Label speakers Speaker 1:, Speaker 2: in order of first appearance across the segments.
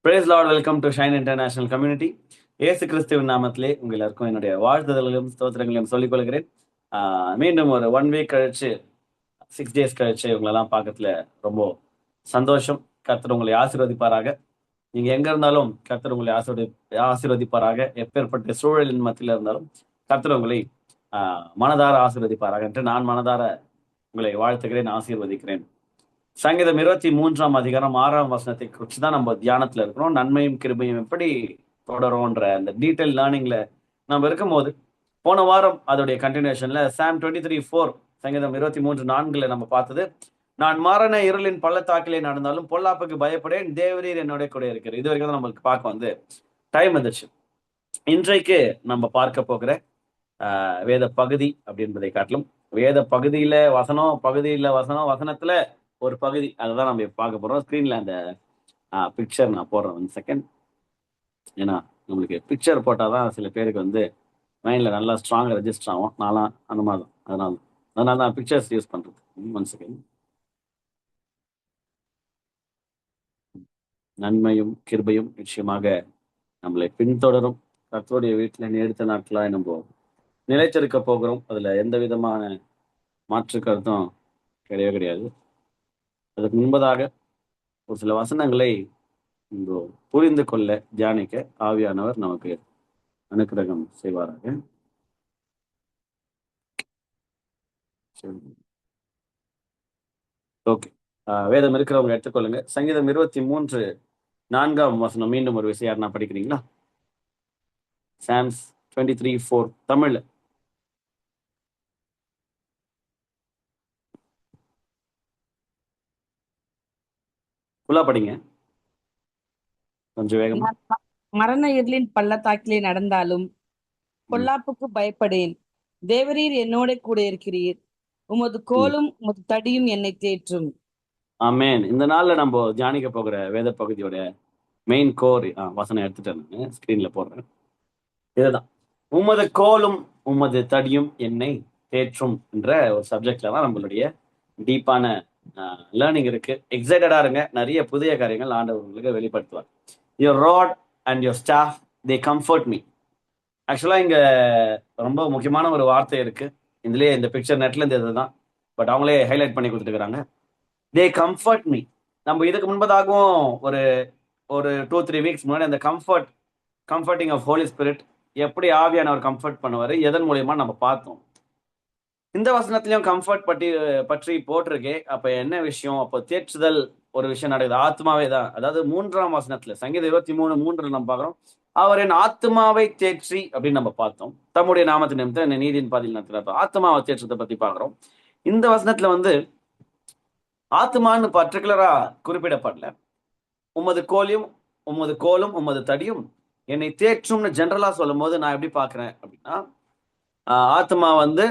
Speaker 1: Brace Lord, welcome to Shine International Community. இயேசு கிறிஸ்துவின் நாமத்திலே உங்கள் எல்லாருக்கும் என்னுடைய வாழ்த்துதல்களையும் ஸ்தோத்திரங்களையும் சொல்லிக் கொள்கிறேன். மீண்டும் ஒரு 1 வீக் கழிச்சு 6 days கழிச்சு உங்களெல்லாம் பார்க்கறதுல ரொம்ப சந்தோஷம். கர்த்தர் உங்களை ஆசீர்வதிப்பாராக. நீங்க எங்க இருந்தாலும் கர்த்தர் உங்களை ஆசீர்வதிப்பாராக. எப்பேற்பட்ட சூழலின் மத்தியில இருந்தாலும் கர்த்தர் உங்களை மனதார ஆசீர்வதிப்பாராக என்று நான் மனதார உங்களை வாழ்த்துகிறேன், ஆசீர்வதிக்கிறேன். சங்கீதம் 23 6 குறிச்சு தான் நம்ம தியானத்துல இருக்கிறோம். நன்மையும் கிருபையும் எப்படி தொடரும்ன்ற அந்த டீட்டெயில் லேர்னிங்ல நம்ம இருக்கும்போது, போன வாரம் அதோடைய கண்டினியூஷன்ல சாம் 23:4 சங்கீதம் 23:4 நம்ம பார்த்தது, நான் மரண இருளின் பள்ளத்தாக்கிலே நடந்தாலும் பொல்லாப்புக்கு பயப்படேன், தேவரீர் என்னோட கூட இருக்கிறார். இது வரைக்கும் தான் நம்மளுக்கு பார்க்க வந்து டைம் வந்துச்சு. இன்றைக்கு நம்ம பார்க்க போகிற வேத பகுதி அப்படின்றதை காட்டிலும் வேத பகுதியில வசனத்துல ஒரு பகுதி, அதுதான் நம்ம பார்க்க போறோம். ஸ்கிரீன்ல அந்த பிக்சர் நான் போடுறேன் 1 செகண்ட். ஏன்னா நம்மளுக்கு பிக்சர் போட்டாதான் சில பேருக்கு வந்து மைண்ட்ல நல்லா ஸ்ட்ராங்கா ரெஜிஸ்டர் ஆகும். நான்லாம் அந்த மாதிரி தான், அதனால தான் பிக்சர்ஸ் யூஸ் பண்றது. 1 செகண்ட். நன்மையும் கிருபையும் நிச்சயமாக நம்மளை பின்தொடரும். கர்த்தருடைய வீட்டுல நீடித்த நாட்களாய் நம்ம நிலைத்திருக்க போகிறோம். அதுல எந்த விதமான மாற்று கருத்தும் கிடையாது. அதுக்கு முன்பதாக ஒரு சில வசனங்களை புரிந்து கொள்ள தியானிக்க ஆவியானவர் நமக்கு அனுக்கிரகம் செய்வாராக. ஓகே, வேதம் இருக்கிறவங்க எடுத்துக்கொள்ளுங்க. சங்கீதம் 23:4 மீண்டும் ஒரு விஷயம் யாருன்னா படிக்கிறீங்களா? சாம்ஸ் 23:4 தமிழ்ல. ஃபுல்லா படிங்க, கொஞ்சம் வேகமா.
Speaker 2: மரண இருளின் பள்ளத்தாக்கிலே நடந்தாலும் பொல்லாப்புக்கு பயப்படேன், தேவரீர் என்னோட கூட இருக்கிறீர், உமது கோலும் உமது தடியும் என்னை தேற்றும்.
Speaker 1: ஆமென். இந்த நாள்ல நம்ம தியானிக்க போகிற வேத பகுதியோட மெயின் கோர் வசனம் எடுத்துட்டேன், நான் ஸ்கிரீன்ல போடுறேன். இதுதான், உமது கோலும் உமது தடியும் என்னை தேற்றும் என்ற ஒரு சப்ஜெக்ட்ல தான் நம்மளுடைய டீப்பான லேர்னிங் இருக்கு. எக்ஸைட்டடா இருங்க, நிறைய புதிய காரியங்கள் ஆண்டவர் உங்களுக்கு வெளிப்படுத்துவார். Your rod and your staff they comfort me. ஆக்சுவலா இங்க ரொம்ப முக்கியமான ஒரு வார்த்தை இருக்கு. இதுலயே இந்த பிக்சர் நெட்ல இருந்து இதுதான், பட் அவங்களே ஹைலைட் பண்ணி கொடுத்துருக்காங்க. தே கம்ஃபர்ட் மீ. நம்ம இதுக்கு முன்பதாகவும் ஒரு ஒரு 2-3 வீக்ஸ் முன்னாடி அந்த கம்ஃபர்டிங் ஆஃப் ஹோலி ஸ்பிரிட், எப்படி ஆவியானவர் கம்ஃபர்ட் பண்ணுவாரு, எதன் மூலியமா நம்ம பார்த்தோம். இந்த வசனத்திலையும் கம்ஃபர்ட் பற்றி போட்டிருக்கே. அப்ப என்ன விஷயம்? அப்போ தேற்றுதல் ஒரு விஷயம் நடக்குது. ஆத்மாவே தான். அதாவது 3ஆம் வசனத்துல சங்கீதம் 23:3 நம்ம பார்க்கிறோம், அவர் என் ஆத்மாவை தேற்றி அப்படின்னு நம்ம பார்த்தோம். தம்முடைய நாமத்தின் நிமித்தம் என்ன நீதியின் பாதையில் நடத்துறாரு. ஆத்மாவை தேற்றத்தை பத்தி பார்க்கிறோம். இந்த வசனத்துல வந்து ஆத்மான்னு பர்டிகுலரா குறிப்பிடப்படல. உமது கோலும் உமது தடியும் என்னை தேற்றும்னு ஜென்ரலா சொல்லும் போது நான் எப்படி பாக்குறேன் அப்படின்னா, ஆத்மா வந்து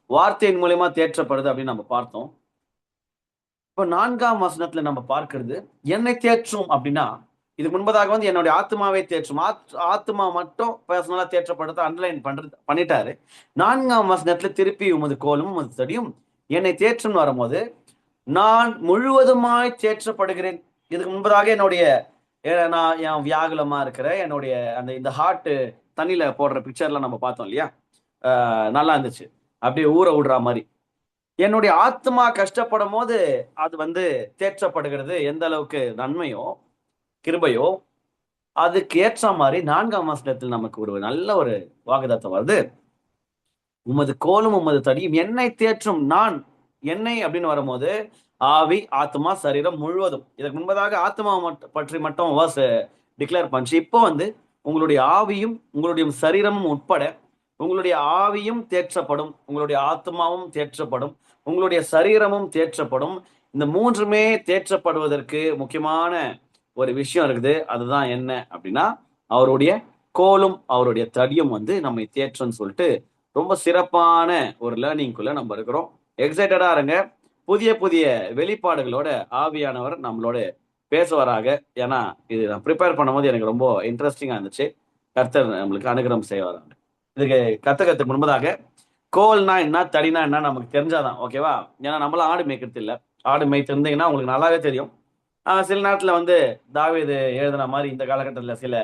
Speaker 1: வார்த்தையின் மூலியமா தேற்றப்படுது அப்படின்னு நம்ம பார்த்தோம். இப்போ 4ஆம் வசனத்துல நம்ம பார்க்கிறது என்னை தேற்றும் அப்படின்னா, இதுக்கு முன்பதாக வந்து என்னுடைய ஆத்மாவை தேற்றும், ஆத்மா மட்டும் பர்சனலா தேற்றப்படுறத அண்டர்லைன் பண்ணிட்டாரு. 4ஆம் வசனத்துல திருப்பி உமது கோலும் உமது தடியும் என்னை தேற்றும் வரும்போது, நான் முழுவதுமாய் தேற்றப்படுகிறேன். இதுக்கு முன்பதாக நான் என் வியாகுலமா இருக்கிற என்னுடைய இந்த ஹார்ட் தண்ணியில போடுற பிக்சர்லாம் நம்ம பார்த்தோம் இல்லையா? நல்லா இருந்துச்சு, அப்படியே ஊற விடுற மாதிரி. என்னுடைய ஆத்மா கஷ்டப்படும் போது அது வந்து தேற்றப்படுகிறது. எந்த அளவுக்கு நன்மையோ கிருபையோ அதுக்கு ஏற்ற மாதிரி 4ஆம் வசனத்தில் நமக்கு ஒரு நல்ல ஒரு வாக்குத்தத்தம் வருது. உமது கோலும் உமது தடியும் என்னை தேற்றும். நான் என்னை அப்படின்னு வரும்போது ஆவி, ஆத்மா, சரீரம் முழுவதும். இதற்கு முன்பதாக ஆத்மா பற்றி மட்டும் டிக்ளேர் பண்ணிச்சு. இப்போ வந்து உங்களுடைய ஆவியும் உங்களுடைய சரீரமும் உட்பட உங்களுடைய ஆவியும் தேற்றப்படும், உங்களுடைய ஆத்மாவும் தேற்றப்படும், உங்களுடைய சரீரமும் தேற்றப்படும். இந்த 3மே தேற்றப்படுவதற்கு முக்கியமான ஒரு விஷயம் இருக்குது. அதுதான் என்ன அப்படின்னா, அவருடைய கோலும் அவருடைய தடியும் வந்து நம்மை தேற்றன்னு சொல்லிட்டு ரொம்ப சிறப்பான ஒரு லேர்னிங்குள்ள நம்ம இருக்கிறோம். எக்ஸைட்டடா இருங்க. புதிய புதிய வெளிப்பாடுகளோட ஆவியானவர் நம்மளோட பேசுவாராக. ஏன்னா இது நான் ப்ரிப்பேர் பண்ணும்போது எனக்கு ரொம்ப இன்ட்ரெஸ்டிங்கா இருந்துச்சு. கர்த்தர் நம்மளுக்கு அனுகிரகம் செய்வாராங்க. இதுக்கு கத்துக்கிறதுக்கு முன்பதாக கோல்னா என்ன, தடினா என்ன நமக்கு தெரிஞ்சாதான் ஓகேவா? ஏன்னா நம்மளாம் ஆடு மேய்க்கிறது இல்லை. ஆடு மேய்த்திருந்தீங்கன்னா உங்களுக்கு நல்லாவே தெரியும். சில நேரத்துல வந்து தாவீது எழுதுன மாதிரி இந்த காலகட்டத்தில் சில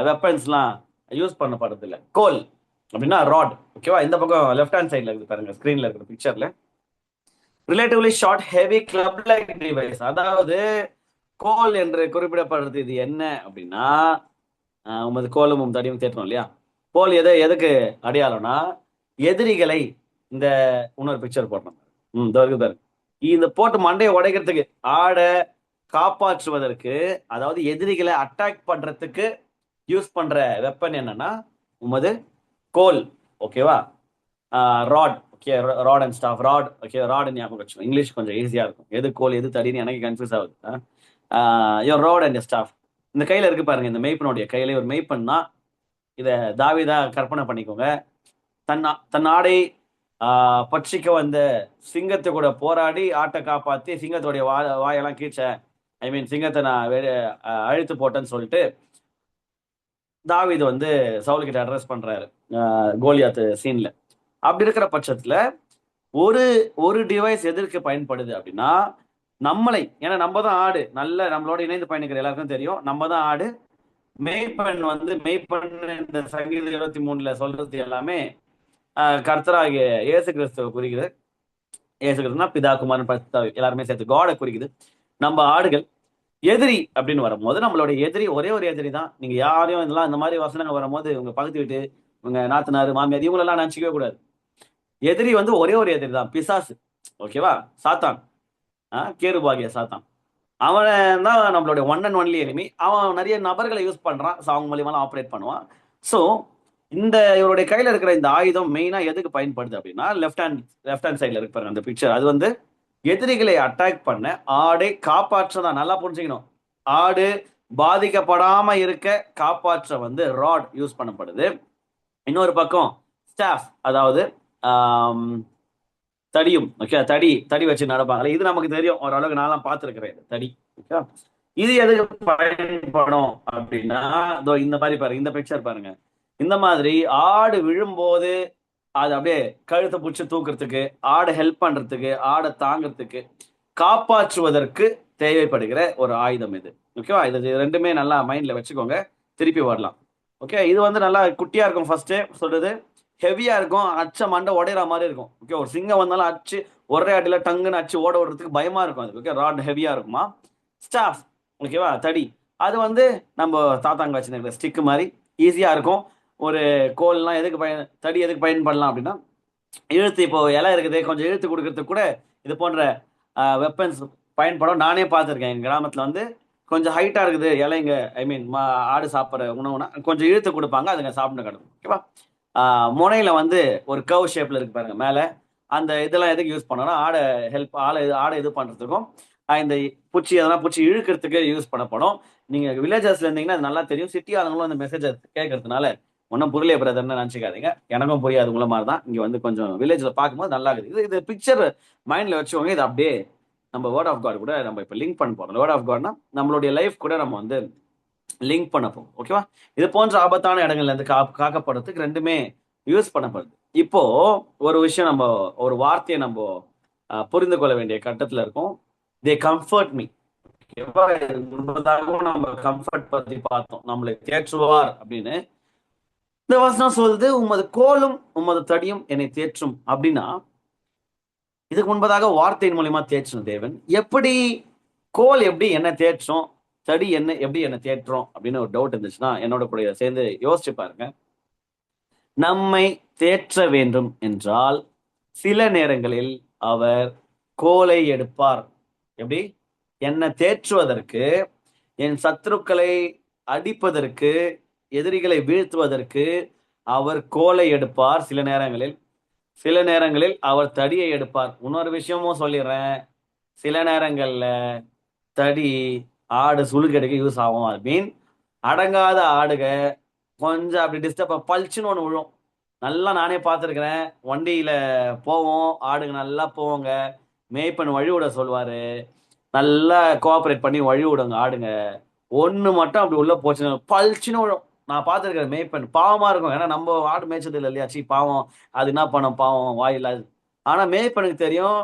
Speaker 1: வெப்பன்ஸ்லாம் யூஸ் பண்ணப்படுறது இல்லை. கோல் அப்படின்னா ராட். ஓகேவா? இந்த பக்கம் லெஃப்ட் ஹேண்ட் சைட்ல இருக்கு பாருங்க, ஸ்கிரீன்ல இருக்கிற பிக்சர்ல. Relatively short heavy club like device. அதாவது கோல் என்று குறிப்பிடப்படுறது இது என்ன அப்படின்னா, உமது கோலும் உம் தடியும் தேற்றணும் இல்லையா? கோல் எதுக்கு அடையாளம்னா எதிரிகளை, இந்த இன்னொரு பிக்சர் போடணும். பாருங்க, இந்த போட்டு மண்டையை உடைக்கிறதுக்கு, ஆடை காப்பாற்றுவதற்கு, அதாவது எதிரிகளை அட்டாக் பண்றதுக்கு யூஸ் பண்ற வெப்பன் என்னன்னா உமது கோல். ஓகேவா? Rod. Okay, rod and staff. Rod. Okay, rod ஞாபகம் வச்சுக்கோங்க, இங்கிலீஷ் கொஞ்சம் ஈஸியா இருக்கும். எது கோல் எது தடின்னு எனக்கு கன்ஃபியூஸ் ஆகுது. Your rod and staff. இந்த கையில இருக்கு பாருங்க, இந்த மெய்ப்பனுடைய கையில ஒரு மெய்ப்பன்னா, இத தாவீதா கற்பனை பண்ணிக்கோங்க. தன் ஆடை பட்சிக்க வந்த சிங்கத்தை கூட போராடி ஆட்டை காப்பாத்தி சிங்கத்துடைய வாயெல்லாம் கீழ்ச்ச, ஐ மீன் சிங்கத்தை நான் அழித்து போட்டேன்னு சொல்லிட்டு தாவீது வந்து சவுல் கிட்ட அட்ரஸ் பண்றாரு கோலியாத் சீன்ல. அப்படி இருக்கிற பட்சத்துல ஒரு ஒரு டிவைஸ் எதற்கு பயன்படுது அப்படின்னா நம்மளை, ஏன்னா நம்ம தான் ஆடு, நல்ல நம்மளோட இணைந்து பயணிக்கிற எல்லாருக்கும் தெரியும், நம்ம தான் ஆடு. மெய்ப்பெண் வந்து மெய்ப்பெண் இந்த சங்கீதம் 23 சொல்றது எல்லாமே கர்த்தராகிய இயேசு கிறிஸ்துவ குறிக்குது. இயேசு கிறிஸ்துனா பிதா குமாரன் பரிசுத்த எல்லாருமே சேர்த்து காடை குறிக்குது. நம்ம ஆடுகள். எதிரி அப்படின்னு வரும்போது நம்மளுடைய எதிரி ஒரே ஒரு எதிரி தான். நீங்க யாரையும் இதெல்லாம் இந்த மாதிரி வசனங்கள் வரும்போது உங்க பக்கத்து வீட்டு, உங்க நாத்தனார், மாமியார் இவங்களெல்லாம் நினைச்சிக்கவே கூடாது. எதிரி வந்து ஒரே ஒரு எதிரி தான், பிசாசு. ஓகேவா? சாத்தான், கேருபாகிய சாத்தான். அவன் தான் நம்மளுடைய ஒன் அண்ட் ஒன்லி எனிமி. அவன் நிறைய நபர்களை யூஸ் பண்றான், அவங்க மூலியமா ஆப்ரேட் பண்ணுவான். ஸோ இந்த இவருடைய கையில இருக்கிற இந்த ஆயுதம் மெயினா எதுக்கு பயன்படுது அப்படின்னா, லெஃப்ட் ஹேண்ட் சைட்ல இருக்கு பாருங்க அந்த பிக்சர், அது வந்து எதிரிகளை அட்டாக் பண்ண, ஆடை காப்பாற்றதான். நல்லா புரிஞ்சுக்கணும், ஆடு பாதிக்கப்படாம இருக்க காப்பாற்ற வந்து ராட் யூஸ் பண்ணப்படுது. இன்னொரு பக்கம் ஸ்டாஃப், அதாவது தடியும். ஓகே, தடி வச்சு நடப்பாங்களே, இது நமக்கு தெரியும் ஓரளவுக்கு, நான்லாம் பார்த்துருக்கிறேன் தடி. ஓகே, இது எதுக்கு பயன்படும் அப்படின்னா, இந்த மாதிரி பாருங்க, இந்த பிக்சர் பாருங்க. இந்த மாதிரி ஆடு விழும்போது அது அப்படியே கழுத்தை பிடிச்சி தூக்குறதுக்கு, ஆடை ஹெல்ப் பண்றதுக்கு, ஆடை தாங்கிறதுக்கு, காப்பாற்றுவதற்கு தேவைப்படுகிற ஒரு ஆயுதம் இது. ஓகேவா? இது ரெண்டுமே நல்லா மைண்ட்ல வச்சுக்கோங்க, திருப்பி வரலாம். ஓகே, இது வந்து நல்லா குட்டியா இருக்கும், ஃபர்ஸ்டே சொல்றது ஹெவியா இருக்கும், அச்ச மண்டை உடையிற மாதிரி இருக்கும். ஓகே, ஒரு சிங்கம் வந்தாலும் அச்சு ஒரே அடியில டங்குன்னு அச்சு ஓட விடுறதுக்கு பயமா இருக்கும் அது. ஓகே, ராட் ஹெவியா இருக்குமா. ஸ்டாஃப், ஓகேவா, தடி, அது வந்து நம்ம தாத்தாங்க வச்சுருக்கிற ஸ்டிக் மாதிரி ஈஸியா இருக்கும். ஒரு கோல்லாம் தடி எதுக்கு பயன்படலாம் அப்படின்னா, இழுத்து, இப்போ இலை இருக்குது கொஞ்சம் இழுத்து கொடுக்கறதுக்கு கூட இது போன்ற வெப்பன்ஸ் பயன்படும். நானே பார்த்துருக்கேன், எங்கள் கிராமத்தில் வந்து கொஞ்சம் ஹைட்டா இருக்குது இலைங்க, ஐ மீன் ஆடு சாப்பிட்ற உணவுனா கொஞ்சம் இழுத்து கொடுப்பாங்க, அதுங்க சாப்பிட்டு கிடக்கும். ஓகேவா? முனையில வந்து ஒரு கர்வ் ஷேப்ல இருக்கு பாருங்க மேல, அந்த இதெல்லாம் எதுக்கு யூஸ் பண்ணோம்னா ஆடை இது பண்றதுக்கும், இந்த பூச்சி அதெல்லாம் பூச்சி இழுக்கிறதுக்கு யூஸ் பண்ணப்படும். நீங்க வில்லேஜஸ்ல இருந்தீங்கன்னா அது நல்லா தெரியும். சிட்டி ஆளுங்களும் அந்த மெசேஜ் கேட்கறதுனால ஒன்றும் புரியல பிரதர்னு நினச்சிக்காதீங்க, எனக்கும் புரியாது உங்களை மாதிரி தான். இங்க வந்து கொஞ்சம் வில்லேஜ்ல பார்க்கும்போது நல்லா இருக்குது. இது பிக்சர் மைண்ட்ல வச்சுக்கோங்க. இது அப்படியே நம்ம வேர்ட் ஆஃப் காட் கூட நம்ம இப்போ லிங்க் பண்ண போறோம். வேர்ட் ஆஃப் காட்னா நம்மளுடைய லைஃப் கூட நம்ம வந்து லிங்க் பண்ண போகும். ஓகேவா? இது போன்ற ஆபத்தான இடங்கள்ல இருந்து காக்கப்படுறதுக்கு ரெண்டுமே யூஸ் பண்ணப்படுது. இப்போ ஒரு விஷயம், நம்ம ஒரு வார்த்தையை நம்ம புரிந்து கொள்ள வேண்டிய கட்டத்துல இருக்கும். தே கம்ஃபர்ட் மீ. நம்ம கம்ஃபர்ட் பத்தி பார்த்தோம், நம்மளை தேற்றுவார் அப்படின்னு. இந்த வசனம் சொல்லுது, உமது கோலும் உமது தடியும் என்னை தேற்றும் அப்படின்னா, இதுக்கு முன்பதாக வார்த்தையின் மூலியமா தேற்றணும் தேவன். எப்படி கோல் எப்படி என்ன தேற்றும், தடி என்ன எப்படி என்ன தேற்றும் அப்படின்னு ஒரு டவுட் இருந்துச்சுன்னா என்னோட கூட சேர்ந்து யோசிச்சு பாருங்க. நம்மை தேற்ற வேண்டும் என்றால் சில நேரங்களில் அவர் கோலை எடுப்பார். எப்படி? என்னை தேற்றுவதற்கு, என் சத்துருக்களை அடிப்பதற்கு, எதிரிகளை வீழ்த்துவதற்கு அவர் கோலை எடுப்பார் சில நேரங்களில். சில நேரங்களில் அவர் தடியை எடுப்பார். இன்னொரு விஷயமும் சொல்லிடுறேன், சில நேரங்கள்ல தடி ஆடு சுழுக்கெடுக்க யூஸ் ஆகும். ஐ மீன் அடங்காத ஆடுக கொஞ்சம் அப்படி டிஸ்டர்ப் பல்ச்சுன்னு ஒன்று விழும். நல்லா நானே பார்த்துருக்கிறேன், வண்டியில போவோம், ஆடுங்க நல்லா போவோங்க, மேய்ப்பன் வழி விட சொல்லுவாரு, நல்லா கோஆப்ரேட் பண்ணி வழி விடுங்க ஆடுங்க. ஒன்று மட்டும் அப்படி உள்ள போச்சுன்னு பல்ச்சுன்னு விழும். நான் பார்த்துருக்கிறேன், மேய்ப்பன் பாவமா இருக்கும், ஏன்னா நம்ம ஆடு மேய்ச்சது இல்லை இல்லையா, பாவம் அது என்ன பண்ணும், பாவம் வாயில்லாது. ஆனா மேய்ப்பனுக்கு தெரியும்,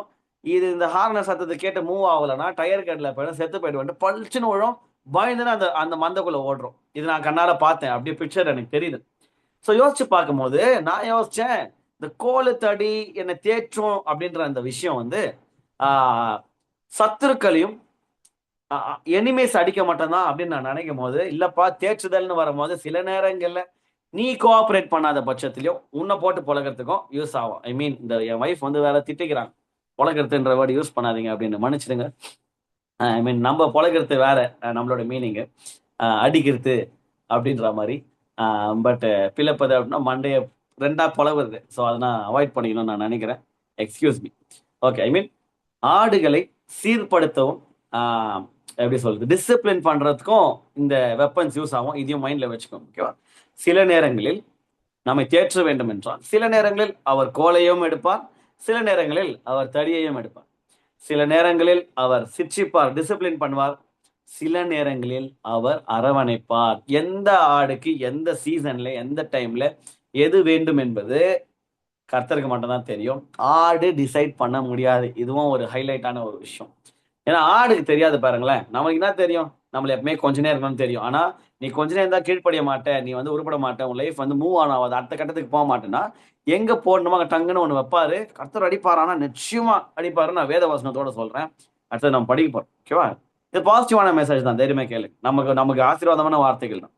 Speaker 1: இது இந்த ஹார்ன சத்தத்தை கேட்டு மூவ் ஆகலைன்னா டயர் கட்டில் போயிடும், செத்து போயிட்டு பளிச்சுன்னு விழும். பயந்துன்னு அந்த அந்த மந்தக்குள்ள ஓடுறோம். இது நான் கண்ணால பார்த்தேன், அப்படியே பிக்சர் எனக்கு தெரியுது. ஸோ யோசிச்சு பார்க்கும்போது நான் யோசிச்சேன், இந்த கோலு தடி என்னை தேற்றும் அப்படின்ற அந்த விஷயம் வந்து ஆஹ், சத்துருக்களையும் எனிமேஸ் அடிக்க மாட்டேன் அப்படின்னு நான் நினைக்கும் போது, இல்லப்பா தேற்றுதல்னு வரும்போது சில நேரங்கள்ல நீ கோஆபரேட் பண்ணாத பட்சத்திலையும் உன்னை போட்டு புழகிறதுக்கும் யூஸ் ஆகும். ஐ மீன் இந்த என் ஒய்ஃப் வந்து வேற திட்டிக்கிறாங்க, புழகிறதுன்ற வேர்டு யூஸ் பண்ணாதீங்க அப்படின்னு, மன்னிச்சிடுங்க. ஐ மீன் நம்ம புழகிறது வேற, நம்மளோட மீனிங்கு அடிக்கிறது அப்படின்ற மாதிரி. பட் பிளப்பது அப்படின்னா மண்டையை ரெண்டா புலவுறது. ஸோ அதை நான் அவாய்ட் பண்ணிக்கணும்னு நான் நினைக்கிறேன். Excuse me. ஓகே, ஐ மீன் ஆடுகளை சீர்படுத்தவும் எப்படி சொல்றது, டிசிப்ளின் பண்றதுக்கும் இந்த வெப்பன்ஸ் யூஸ் ஆகும். இதையும் மைண்ட்ல வச்சுக்கோங்க, ஓகேவா? சில நேரங்களில் நம்மை தேற்ற வேண்டும் என்றால் சில நேரங்களில் அவர் கோலையும் எடுப்பார், சில நேரங்களில் அவர் தடியையும் எடுப்பார், சில நேரங்களில் அவர் சிர்ச்சிப்பார், டிசிப்ளின் பண்ணுவார், சில நேரங்களில் அவர் அரவணைப்பார். எந்த ஆடுக்கு எந்த சீசன்ல எந்த டைம்ல எது வேண்டும் என்பது கர்த்தருக்கு மட்டும்தான் தெரியும். ஆடு டிசைட் பண்ண முடியாது. இதுவும் ஒரு ஹைலைட்டான ஒரு விஷயம். ஏன்னா ஆடுக்கு தெரியாது பாருங்களேன். நமக்கு என்ன தெரியும், நம்மள எப்பவுமே கொஞ்ச நேரம் இருக்கணும்னு தெரியும். ஆனா நீ கொஞ்ச நேரம் தான் கீழ்ப்படிய மாட்டேன், நீ வந்து உருப்பட மாட்டேன், உன் லைஃப் வந்து மூவ் ஆன் ஆகாது, அடுத்த கட்டத்துக்கு போக மாட்டேன்னா எங்க போடணுமோ அங்க டங்குன்னு ஒண்ணு வைப்பாரு. கர்த்தர் அடிப்பார், ஆனா நிச்சயமா அடிப்பாரு. நான் வேத வசனத்தோட சொல்றேன். அடுத்தது நம்ம படிக்க போறோம், ஓகேவா? இது பாசிட்டிவான மெசேஜ் தான், தைரியமே கேளு. நமக்கு நமக்கு ஆசீர்வாதமான வார்த்தைகள் தான்.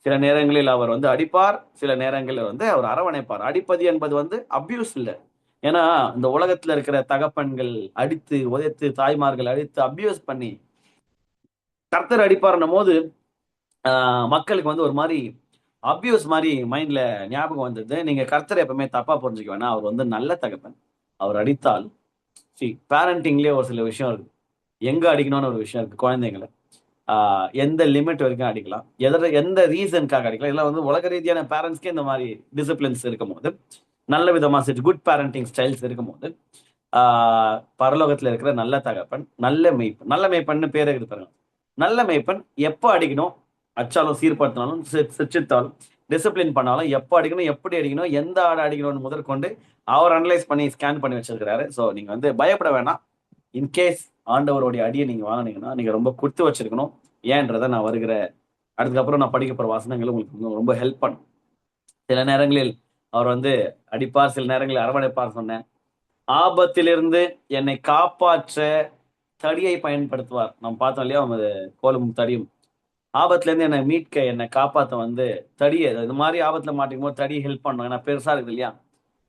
Speaker 1: சில நேரங்களில் அவர் வந்து அடிப்பார், சில நேரங்களில் வந்து அவர் அரவணைப்பார். அடிப்பது என்பது வந்து அபியூஸ் இல்லை. ஏன்னா இந்த உலகத்துல இருக்கிற தகப்பன்கள் அடித்து உதைத்து, தாய்மார்கள் அடித்து அபியூஸ் பண்ணி கர்த்தர் அடிப்பாருன்னும் போது மக்களுக்கு வந்து ஒரு மாதிரி அபியூஸ் மாதிரி மைண்ட்ல ஞாபகம் வந்தது. நீங்க கர்த்தர் எப்பவுமே தப்பா புரிஞ்சுக்க வேணாம். அவர் வந்து நல்ல தகப்பன். அவர் அடித்தால் பேரண்டிங்லயே ஒரு சில விஷயம் இருக்கு. எங்க அடிக்கணும்னு ஒரு விஷயம் இருக்கு. குழந்தைங்களை எந்த லிமிட் வரைக்கும் அடிக்கலாம், எந்த ரீசனுக்காக அடிக்கலாம், இதெல்லாம் வந்து உலக ரீதியான பேரண்ட்ஸ்க்கே இந்த மாதிரி டிசிப்ளின்ஸ் இருக்கும் போது, நல்ல விதமா குட் பேரண்டிங் ஸ்டைல்ஸ் இருக்கும் போது, பரலோகத்துல இருக்கிற நல்ல தகப்பன், நல்ல மெய்ப்பன், நல்ல மெய்ப்பன்னு பேர் இருக்குது பாருங்க. நல்ல மெய்ப்பன் எப்போ அடிக்கணும், அச்சாலும் சீர்படுத்தினாலும் சிச்சித்தாலும் டிசிப்ளின் பண்ணாலும் எப்போ அடிக்கணும், எப்படி அடிக்கணும், எந்த ஆடை அடிக்கணும்னு முதற்கொண்டு அவர் அனலைஸ் பண்ணி ஸ்கேன் பண்ணி வச்சிருக்கிறாரு. ஸோ நீங்க வந்து பயப்பட வேணாம். இன்கேஸ் ஆண்டவருடைய அடியை நீங்க வாங்கினீங்கன்னா நீங்க ரொம்ப கொடுத்து வச்சிருக்கணும். ஏன்றதை நான் வருகிற அதுக்கப்புறம் நான் படிக்க போற வாசனங்கள் உங்களுக்கு ரொம்ப ஹெல்ப் பண்ணும். சில நேரங்களில் அவர் வந்து அடிப்பார், சில நேரங்களில் அரவணைப்பார் சொன்னேன். ஆபத்திலிருந்து என்னை காப்பாற்ற தடியை பயன்படுத்துவார். நம்ம பார்த்தோம் இல்லையா, கோலும் தடியும். ஆபத்துல இருந்து என்னை மீட்க, என்னை காப்பாற்ற வந்து தடியை, இது மாதிரி ஆபத்துல மாட்டிக்கும் போது தடியை ஹெல்ப் பண்ணும். ஏன்னா பெருசா இருக்குது இல்லையா,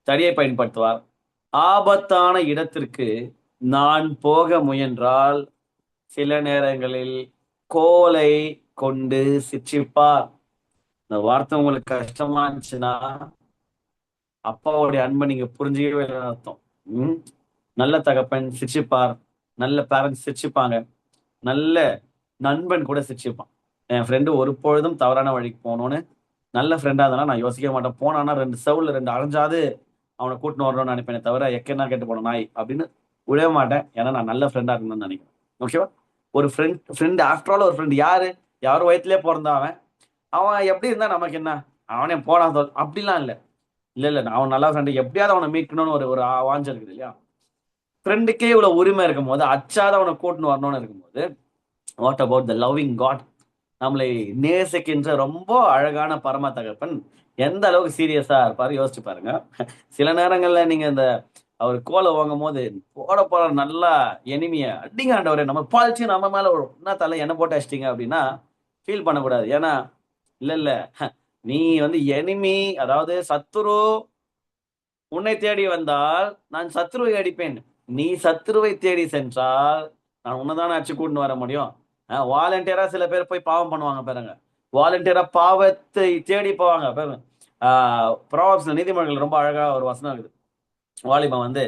Speaker 1: தடியை பயன்படுத்துவார். ஆபத்தான இடத்திற்கு நான் போக முயன்றால் சில நேரங்களில் கோலை கொண்டு சிற்றிப்பார். இந்த வார்த்தை உங்களுக்கு கஷ்டமா இருந்துச்சுன்னா அப்பாவுடைய அன்பை நீங்க புரிஞ்சுக்கவே அர்த்தம். நல்ல தகப்பன் சிரிச்சுப்பார், நல்ல பேரண்ட்ஸ் சிரிச்சுப்பாங்க, நல்ல நண்பன் கூட சிரிச்சுப்பான். என் ஃப்ரெண்டு ஒரு பொழுதும் தவறான வழிக்கு போகணும்னு நல்ல ஃப்ரெண்டா இருந்தாலும் நான் யோசிக்க மாட்டேன். போனானா 2 செவுல 2 அரைஞ்சாது அவனை கூட்டின்னு வரணும்னு நினைப்பேனே தவிர எக்கனா கேட்டு போன நாய் அப்படின்னு விடவே மாட்டேன். ஏன்னா நான் நல்ல ஃப்ரெண்டா இருக்கணும்னு நினைக்கிறேன். ஓகேவா? ஒரு ஃப்ரெண்ட் ஆஃப்டர் ஆல் ஒரு ஃப்ரெண்ட் யாரும் வயிற்றுலேயே பிறந்தான் அவன் எப்படி இருந்தா நமக்கு என்ன, அவனே போனான் அப்படிலாம் இல்லை. இல்ல அவன் நல்லா ஃப்ரெண்டு, எப்படியாவது அவனை மீட்கணும்னு ஒரு ஒரு வாஞ்சம் இருக்குது இல்லையா? ஃப்ரெண்டுக்கே இவ்வளவு உரிமை இருக்கும் போது, அச்சாத அவனை கூட்டின்னு வரணும்னு இருக்கும்போது, what about the loving God? நம்மளை நேசிக்கின்ற ரொம்ப அழகான பரம தகப்பன் எந்த அளவுக்கு சீரியஸா இருப்பாரு யோசிச்சு பாருங்க. சில நேரங்கள்ல நீங்க இந்த அவர் கோலை வாங்கும் போது போற நல்லா எனிமிய அடிங்க ஆண்டவரே, நம்ம பாலிச்சு நம்ம மேல வரும், என்ன தலை என்ன போட்டு அடிச்சிட்டீங்க அப்படின்னா ஃபீல் பண்ணக்கூடாது. ஏன்னா இல்ல நீ வந்து எனிமி, அதாவது சத்துரு உன்னை தேடி வந்தால் நான் சத்ருவை அடிப்பேன். நீ சத்ருவை தேடி சென்றால் நான் உன்னதான அடிச்சு கூட்டின்னு வர முடியும். வாலண்டியரா சில பேர் போய் பாவம் பண்ணுவாங்க பாருங்க. வாலண்டியரா பாவத்தை தேடி போவாங்க பாருங்க. ப்ராவப்ஸ்ல நீதிமன்றங்கள் ரொம்ப அழகா ஒரு வசனம் இருக்குது. வாலிபன் வந்து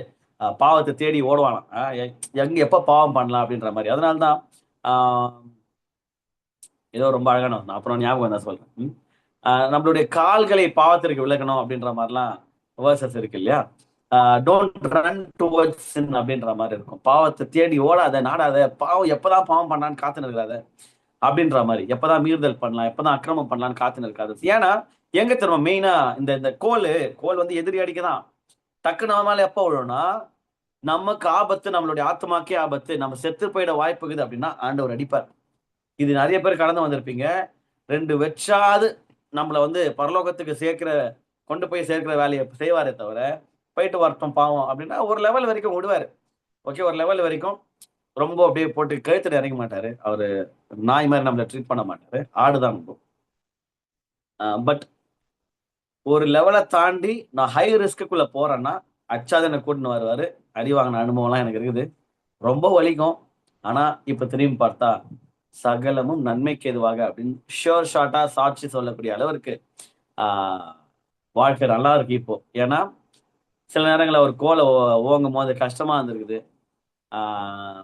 Speaker 1: பாவத்தை தேடி ஓடுவானாம், எங்க எப்ப பாவம் பண்ணலாம் அப்படின்ற மாதிரி. அதனால்தான் ஏதோ ரொம்ப அழகான வசனம், அப்புறம் ஞாபகம் தான் சொல்றேன். நம்மளுடைய கால்களை பாவத்திற்கு விளக்கணும் அப்படின்ற மாதிரிலாம் வேர்சஸ் இருக்கு இல்லையா? டோன்ட் ரன் டுவர்ட்ஸ் சின் அப்படின்ற மாதிரி இருக்கும். பாவத்தை தேடி ஓடாத, நாடாத, பாவம் எப்பதான் பாவம் பண்ணலான்னு காத்துன்னு இருக்காத அப்படின்ற மாதிரி. எப்பதான் மீறுதல் பண்ணலாம், எப்பதான் அக்கிரமம் பண்ணலான்னு காத்துன்னு இருக்காது. ஏன்னா எங்க திரும்ப மெயினா இந்த கோல் வந்து எதிரி அடிக்கதான் டக்கு நம்ம மேல எப்போ விழும்னா நமக்கு ஆபத்து, நம்மளுடைய ஆத்மாக்கே ஆபத்து, நம்ம செத்து போயிட வாய்ப்பு இருக்குது அப்படின்னா ஆண்டவர் அடிப்பார். இது நிறைய பேர் கடந்து வந்திருப்பீங்க. 2 வெச்சாது நம்மள வந்து பரலோகத்துக்கு கொண்டு போய் சேர்க்கிற வேலையை செய்வாரே தவிர, போயிட்டு வரட்டும் பாவம் அப்படின்னா ஒரு லெவல் வரைக்கும் விடுவாரு. ஓகே, ஒரு லெவல் வரைக்கும் ரொம்ப அப்படியே போட்டு கழுத்துல இறங்க மாட்டாரு. அவரு நாய் மாதிரி நம்மள ட்ரீட் பண்ண மாட்டாரு. ஆடுதான் நம்பும். பட் ஒரு லெவலை தாண்டி நான் ஹை ரிஸ்க்குள்ள போறேன்னா அச்சாத என்ன கூட்டின்னு வருவாரு. அடி வாங்கின அனுபவம்லாம் எனக்கு இருக்குது. ரொம்ப வலிக்கும். ஆனா இப்ப திரும்பி பார்த்தா சகலமும் நன்மைக்கு எதுவாக அப்படின்னு ஷோர் ஷார்ட்டா சாட்சி சொல்லக்கூடிய அளவிற்கு ஆஹ் வாழ்க்கை நல்லா இருக்கு இப்போ. ஏன்னா சில நேரங்களில் ஒரு கோலை ஓங்கும் போது கஷ்டமா இருந்திருக்குது. ஆஹ்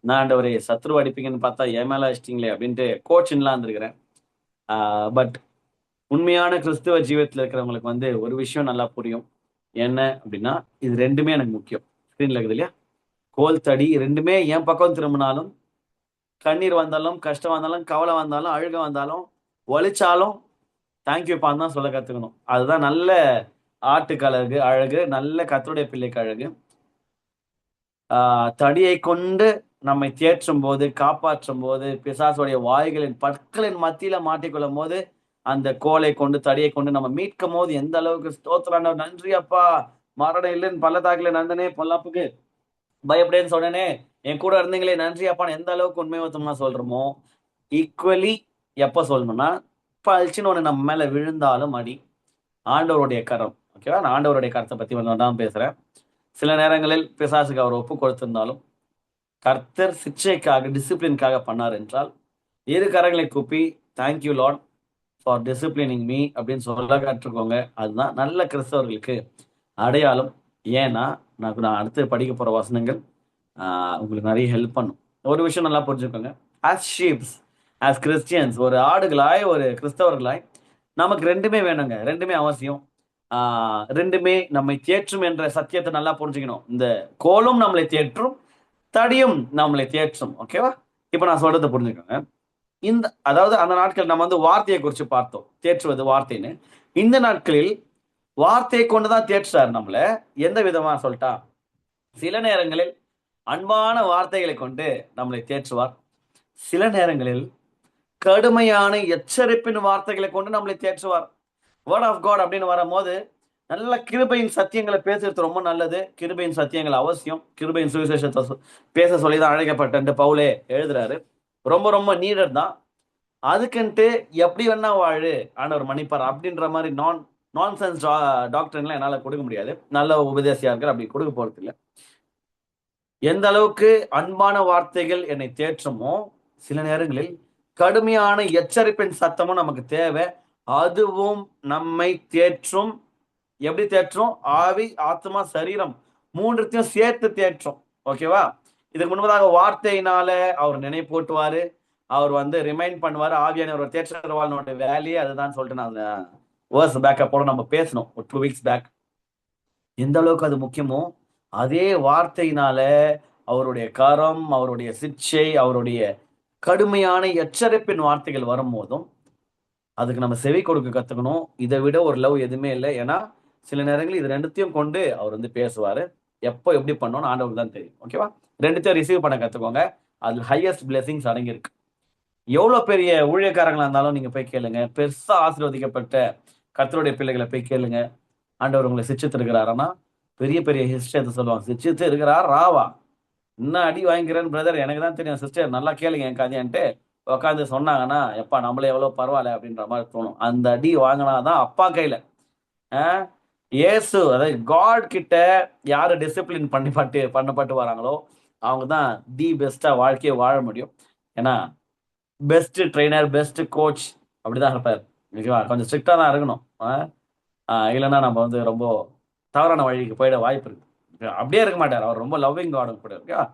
Speaker 1: நான் ஆண்டவரே சத்ரு அடிப்பீங்கன்னு பார்த்தா என் மேல அடிச்சிட்டிங்களே அப்படின்ட்டு கோச்சின்லாம் இருந்திருக்கிறேன். பட் உண்மையான கிறிஸ்துவ ஜீவத்தில் இருக்கிறவங்களுக்கு வந்து ஒரு விஷயம் நல்லா புரியும். என்ன அப்படின்னா இது ரெண்டுமே எனக்கு முக்கியம். ஸ்கிரீன்ல இருக்குது இல்லையா, கோல் தடி ரெண்டுமே என் பக்கம் திரும்பினாலும், கண்ணீர் வந்தாலும், கஷ்டம் வந்தாலும், கவலை வந்தாலும், அழுக வந்தாலும், ஒழிச்சாலும் தேங்க்யூப்பான்னு தான் சொல்ல கத்துக்கணும். அதுதான் நல்ல ஆட்டுக்கு அழகு, நல்ல கர்த்தருடைய பிள்ளைக்கு அழகு. தடியை கொண்டு நம்மை தேற்றும் போது, காப்பாற்றும் போது, பிசாசுடைய வாய்களின் பற்களின் மத்தியில மாட்டிக்கொள்ளும் போது, அந்த கோலை கொண்டு தடியை கொண்டு நம்ம மீட்கும் போது எந்த அளவுக்கு ஸ்தோத்திரம், நன்றி அப்பா, மரணம் இல்லைன்னு பள்ளத்தாக்குல நடந்தனே, பொல்லாப்புக்கு பயப்படேன்னு சொன்னனே, என் கூட இருந்தீங்களே நன்றி அப்பான்னு எந்த அளவுக்கு உண்மையத்தமா சொல்றோமோ, ஈக்குவலி எப்ப சொல்லணும்னா பழிச்சுன்னு ஒண்ணு நம்ம மேல விழுந்தாலும் அடி, ஆண்டவருடைய கரம். ஓகேவா, நான் ஆண்டவருடைய கரத்தை பத்தி தான் பேசுறேன். சில நேரங்களில் பிசாசுக்கு அவர் ஒப்பு கொடுத்திருந்தாலும் கர்த்தர் சிக்ஷைக்காக, டிசிப்ளின்காக பண்ணார் என்றால் இரு கரங்களை கூப்பி thank you Lord for disciplining me அப்படின்னு சொல்ல கற்றுக்கோங்க. அதுதான் நல்ல கிறிஸ்தவர்களுக்கு அடையாளம். ஏன்னா நான் அடுத்து படிக்க போற வசனங்கள் உங்களுக்கு நிறைய ஹெல்ப் பண்ணும். ஒரு விஷயம் நல்லா புரிஞ்சுக்கோங்க. ஆஸ் ஷீப்ஸ், ஆஸ் கிறிஸ்டியன்ஸ், ஒரு ஆடுகளாய், ஒரு கிறிஸ்தவர்களாய் நமக்கு ரெண்டுமே வேணுங்க. ரெண்டுமே அவசியம். ரெண்டுமே நம்மை தேற்றும் என்ற சத்தியத்தை நல்லா புரிஞ்சுக்கணும். இந்த கோலும் நம்மளை தேற்றும், தடியும் நம்மளை தேற்றும். ஓகேவா, இப்ப நான் சொல்றதை புரிஞ்சுக்கோங்க. அதாவது அந்த நாட்கள் நம்ம வந்து வார்த்தையை குறித்து பார்த்தோம், தேற்றுவது வார்த்தைன்னு. இந்த நாட்களில் வார்த்தையை கொண்டுதான் தேற்றுறாரு நம்மள. எந்த விதமா சொல்லிட்டா, சில நேரங்களில் அன்பான வார்த்தைகளை கொண்டு நம்மளை தேற்றுவார். சில நேரங்களில் கடுமையான எச்சரிப்பின் வார்த்தைகளை கொண்டு நம்மளை தேற்றுவார். வேர்ட் ஆஃப் காட் அப்படின்னு வரும்போது நல்ல கிருபையின் சத்தியங்களை பேசுறது ரொம்ப நல்லது. கிருபையின் சத்தியங்கள் அவசியம். கிருபையின் சுவிசேஷத்தை பேச சொல்லிதான் அழைக்கப்பட்ட பவுலே எழுதுறாரு. ரொம்ப ரொம்ப நீடட் தான். அதுக்குன்ட்டு எப்படி வேணா வாழு, ஆண்டவர் மன்னிப்பார் அப்படின்ற மாதிரி நான்சென்ஸ் டாக்டர்லாம் என்னால கொடுக்க முடியாது. நல்ல உபதேசியா இருக்கிற அப்படி கொடுக்க போறது இல்லை. எந்த அளவுக்கு அன்பான வார்த்தைகள் என்னை தேற்றுமோ, சில நேரங்களில் கடுமையான எச்சரிப்பின் சத்தமும் நமக்கு தேவை. அதுவும் நம்மை தேற்றும். எப்படி தேற்றும்? ஆவி, ஆத்மா, சரீரம் மூன்றுத்தையும் சேர்த்து தேற்றும். ஓகேவா, இதுக்கு முன்பதாக வார்த்தையினால அவர் நினைப்பூட்டுவாரு, அவர் வந்து ரிமைண்ட் பண்ணுவாரு. ஆவியானவர் தேற்றவாளனோட வேலையே அதுதான் சொல்லிட்டு நான் வேர்ஸ் பேக்கப்போட நம்ம பேசணும் ஒரு 2 weeks பேக். எந்த அளவுக்கு அது முக்கியமோ அதே வார்த்தையினால அவருடைய கரம், அவருடைய சிக்ஷை, அவருடைய கடுமையான எச்சரிப்பின் வார்த்தைகள் வரும்போதும் அதுக்கு நம்ம செவி கொடுக்க கத்துக்கணும். இதை விட ஒரு லவ் எதுவுமே இல்லை. ஏன்னா சில நேரங்களில் இது ரெண்டுத்தையும் கொண்டு அவர் வந்து பேசுவாரு. எப்போ எப்படி பண்ணணும்னு ஆண்டவருக்கு தான் தெரியும். ஓகேவா, ரெண்டுத்தையும் ரிசீவ் பண்ண கத்துக்கோங்க. அது ஹையஸ்ட் பிளெஸிங்ஸ் அடங்கியிருக்கு. எவ்வளவு பெரிய ஊழியக்காரங்களா இருந்தாலும் நீங்க போய் கேளுங்க. பெருசா ஆசீர்வதிக்கப்பட்ட கர்த்தருடைய பிள்ளைகளை போய் கேளுங்க, ஆண்டவர் உங்களை சிச்சித்து இருக்கிறாருன்னா பெரிய பெரிய ஹிஸ்டரி சொல்லுவாங்க. சிச்சித்து இருக்கிறார் ராவா, இன்னும் அடி வாங்கிக்கிறேன்னு பிரதர் எனக்கு தான் தெரியும் சிஸ்டர், நல்லா கேளுங்க என் கதையான்ட்டு உட்காந்து சொன்னாங்கன்னா எப்பா நம்மளே எவ்வளவு பரவாயில்ல அப்படின்ற மாதிரி தோணும். அந்த அடி வாங்கினாதான் அப்பா கையில இயேசு, அதாவது காட் கிட்ட யாரு டிசிப்ளின் பண்ணப்பட்டு வராங்களோ அவங்க தான் தி பெஸ்டா வாழ்க்கையை வாழ முடியும். ஏன்னா பெஸ்ட் ட்ரெயினர், பெஸ்ட் கோச் அப்படிதான் இருப்பார். ஓகேவா, கொஞ்சம் ஸ்ட்ரிக்டா தான் இருக்கணும். இல்லைன்னா நம்ம வந்து ரொம்ப தவறான வழிக்கு போயிட வாய்ப்பு இருக்கு. அப்படியே இருக்க மாட்டார், அவர் ரொம்ப லவ்விங் காடும் கூட. ஓகேவா,